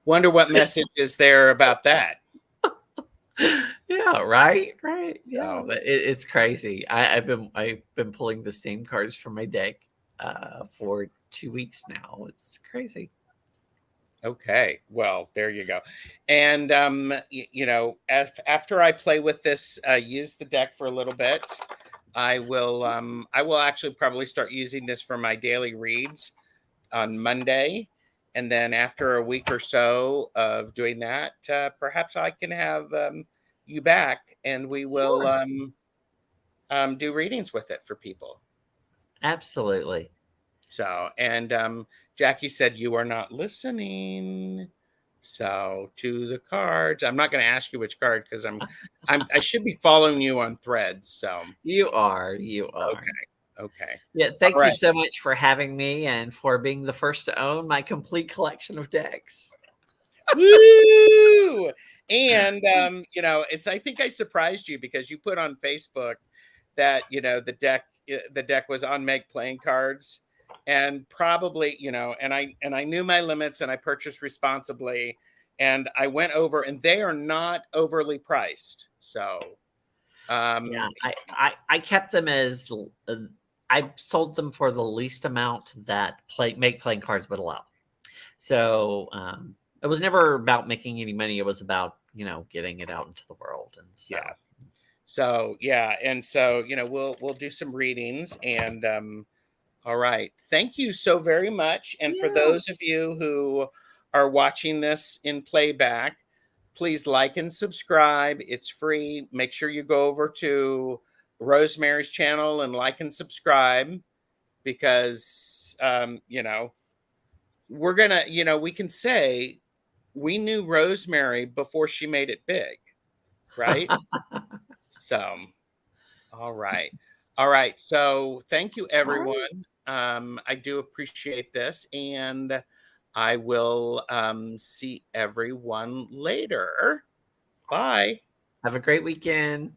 wonder what message is there about that. Yeah, right. Yeah, So, but it's crazy. I've been pulling the same cards from my deck for 2 weeks now. It's crazy. okay. Well, there you go. And after I play with this, use the deck for a little bit, I will actually probably start using this for my daily reads on Monday. And then after a week or so of doing that, perhaps I can have you back and we will Sure. do readings with it for people. Absolutely. So, and Jackie said, you are not listening. So, to the cards, I'm not going to ask you which card because I should be following you on threads. So, You are. You are. okay. Okay. Yeah, All thank you right. so much for having me and for being the first to own my complete collection of decks. Woo! And I think I surprised you because you put on Facebook that, the deck was on Meg playing cards and probably, and I knew my limits and I purchased responsibly and I went over and they are not overly priced. So, Yeah, um I kept them as I sold them for the least amount that make playing cards would allow. So it was never about making any money. It was about getting it out into the world, and yeah. so So, yeah, and so, we'll do some readings and all right. Thank you so very much. And for yeah, those of you who are watching this in playback, please like and subscribe. It's free. Make sure you go over to Rosemary's channel and like and subscribe because, we're going to, we can say we knew Rosemary before she made it big, right? So, all right. All right. So thank you, all right. everyone. I do appreciate this. And I will see everyone later. Bye. Have a great weekend.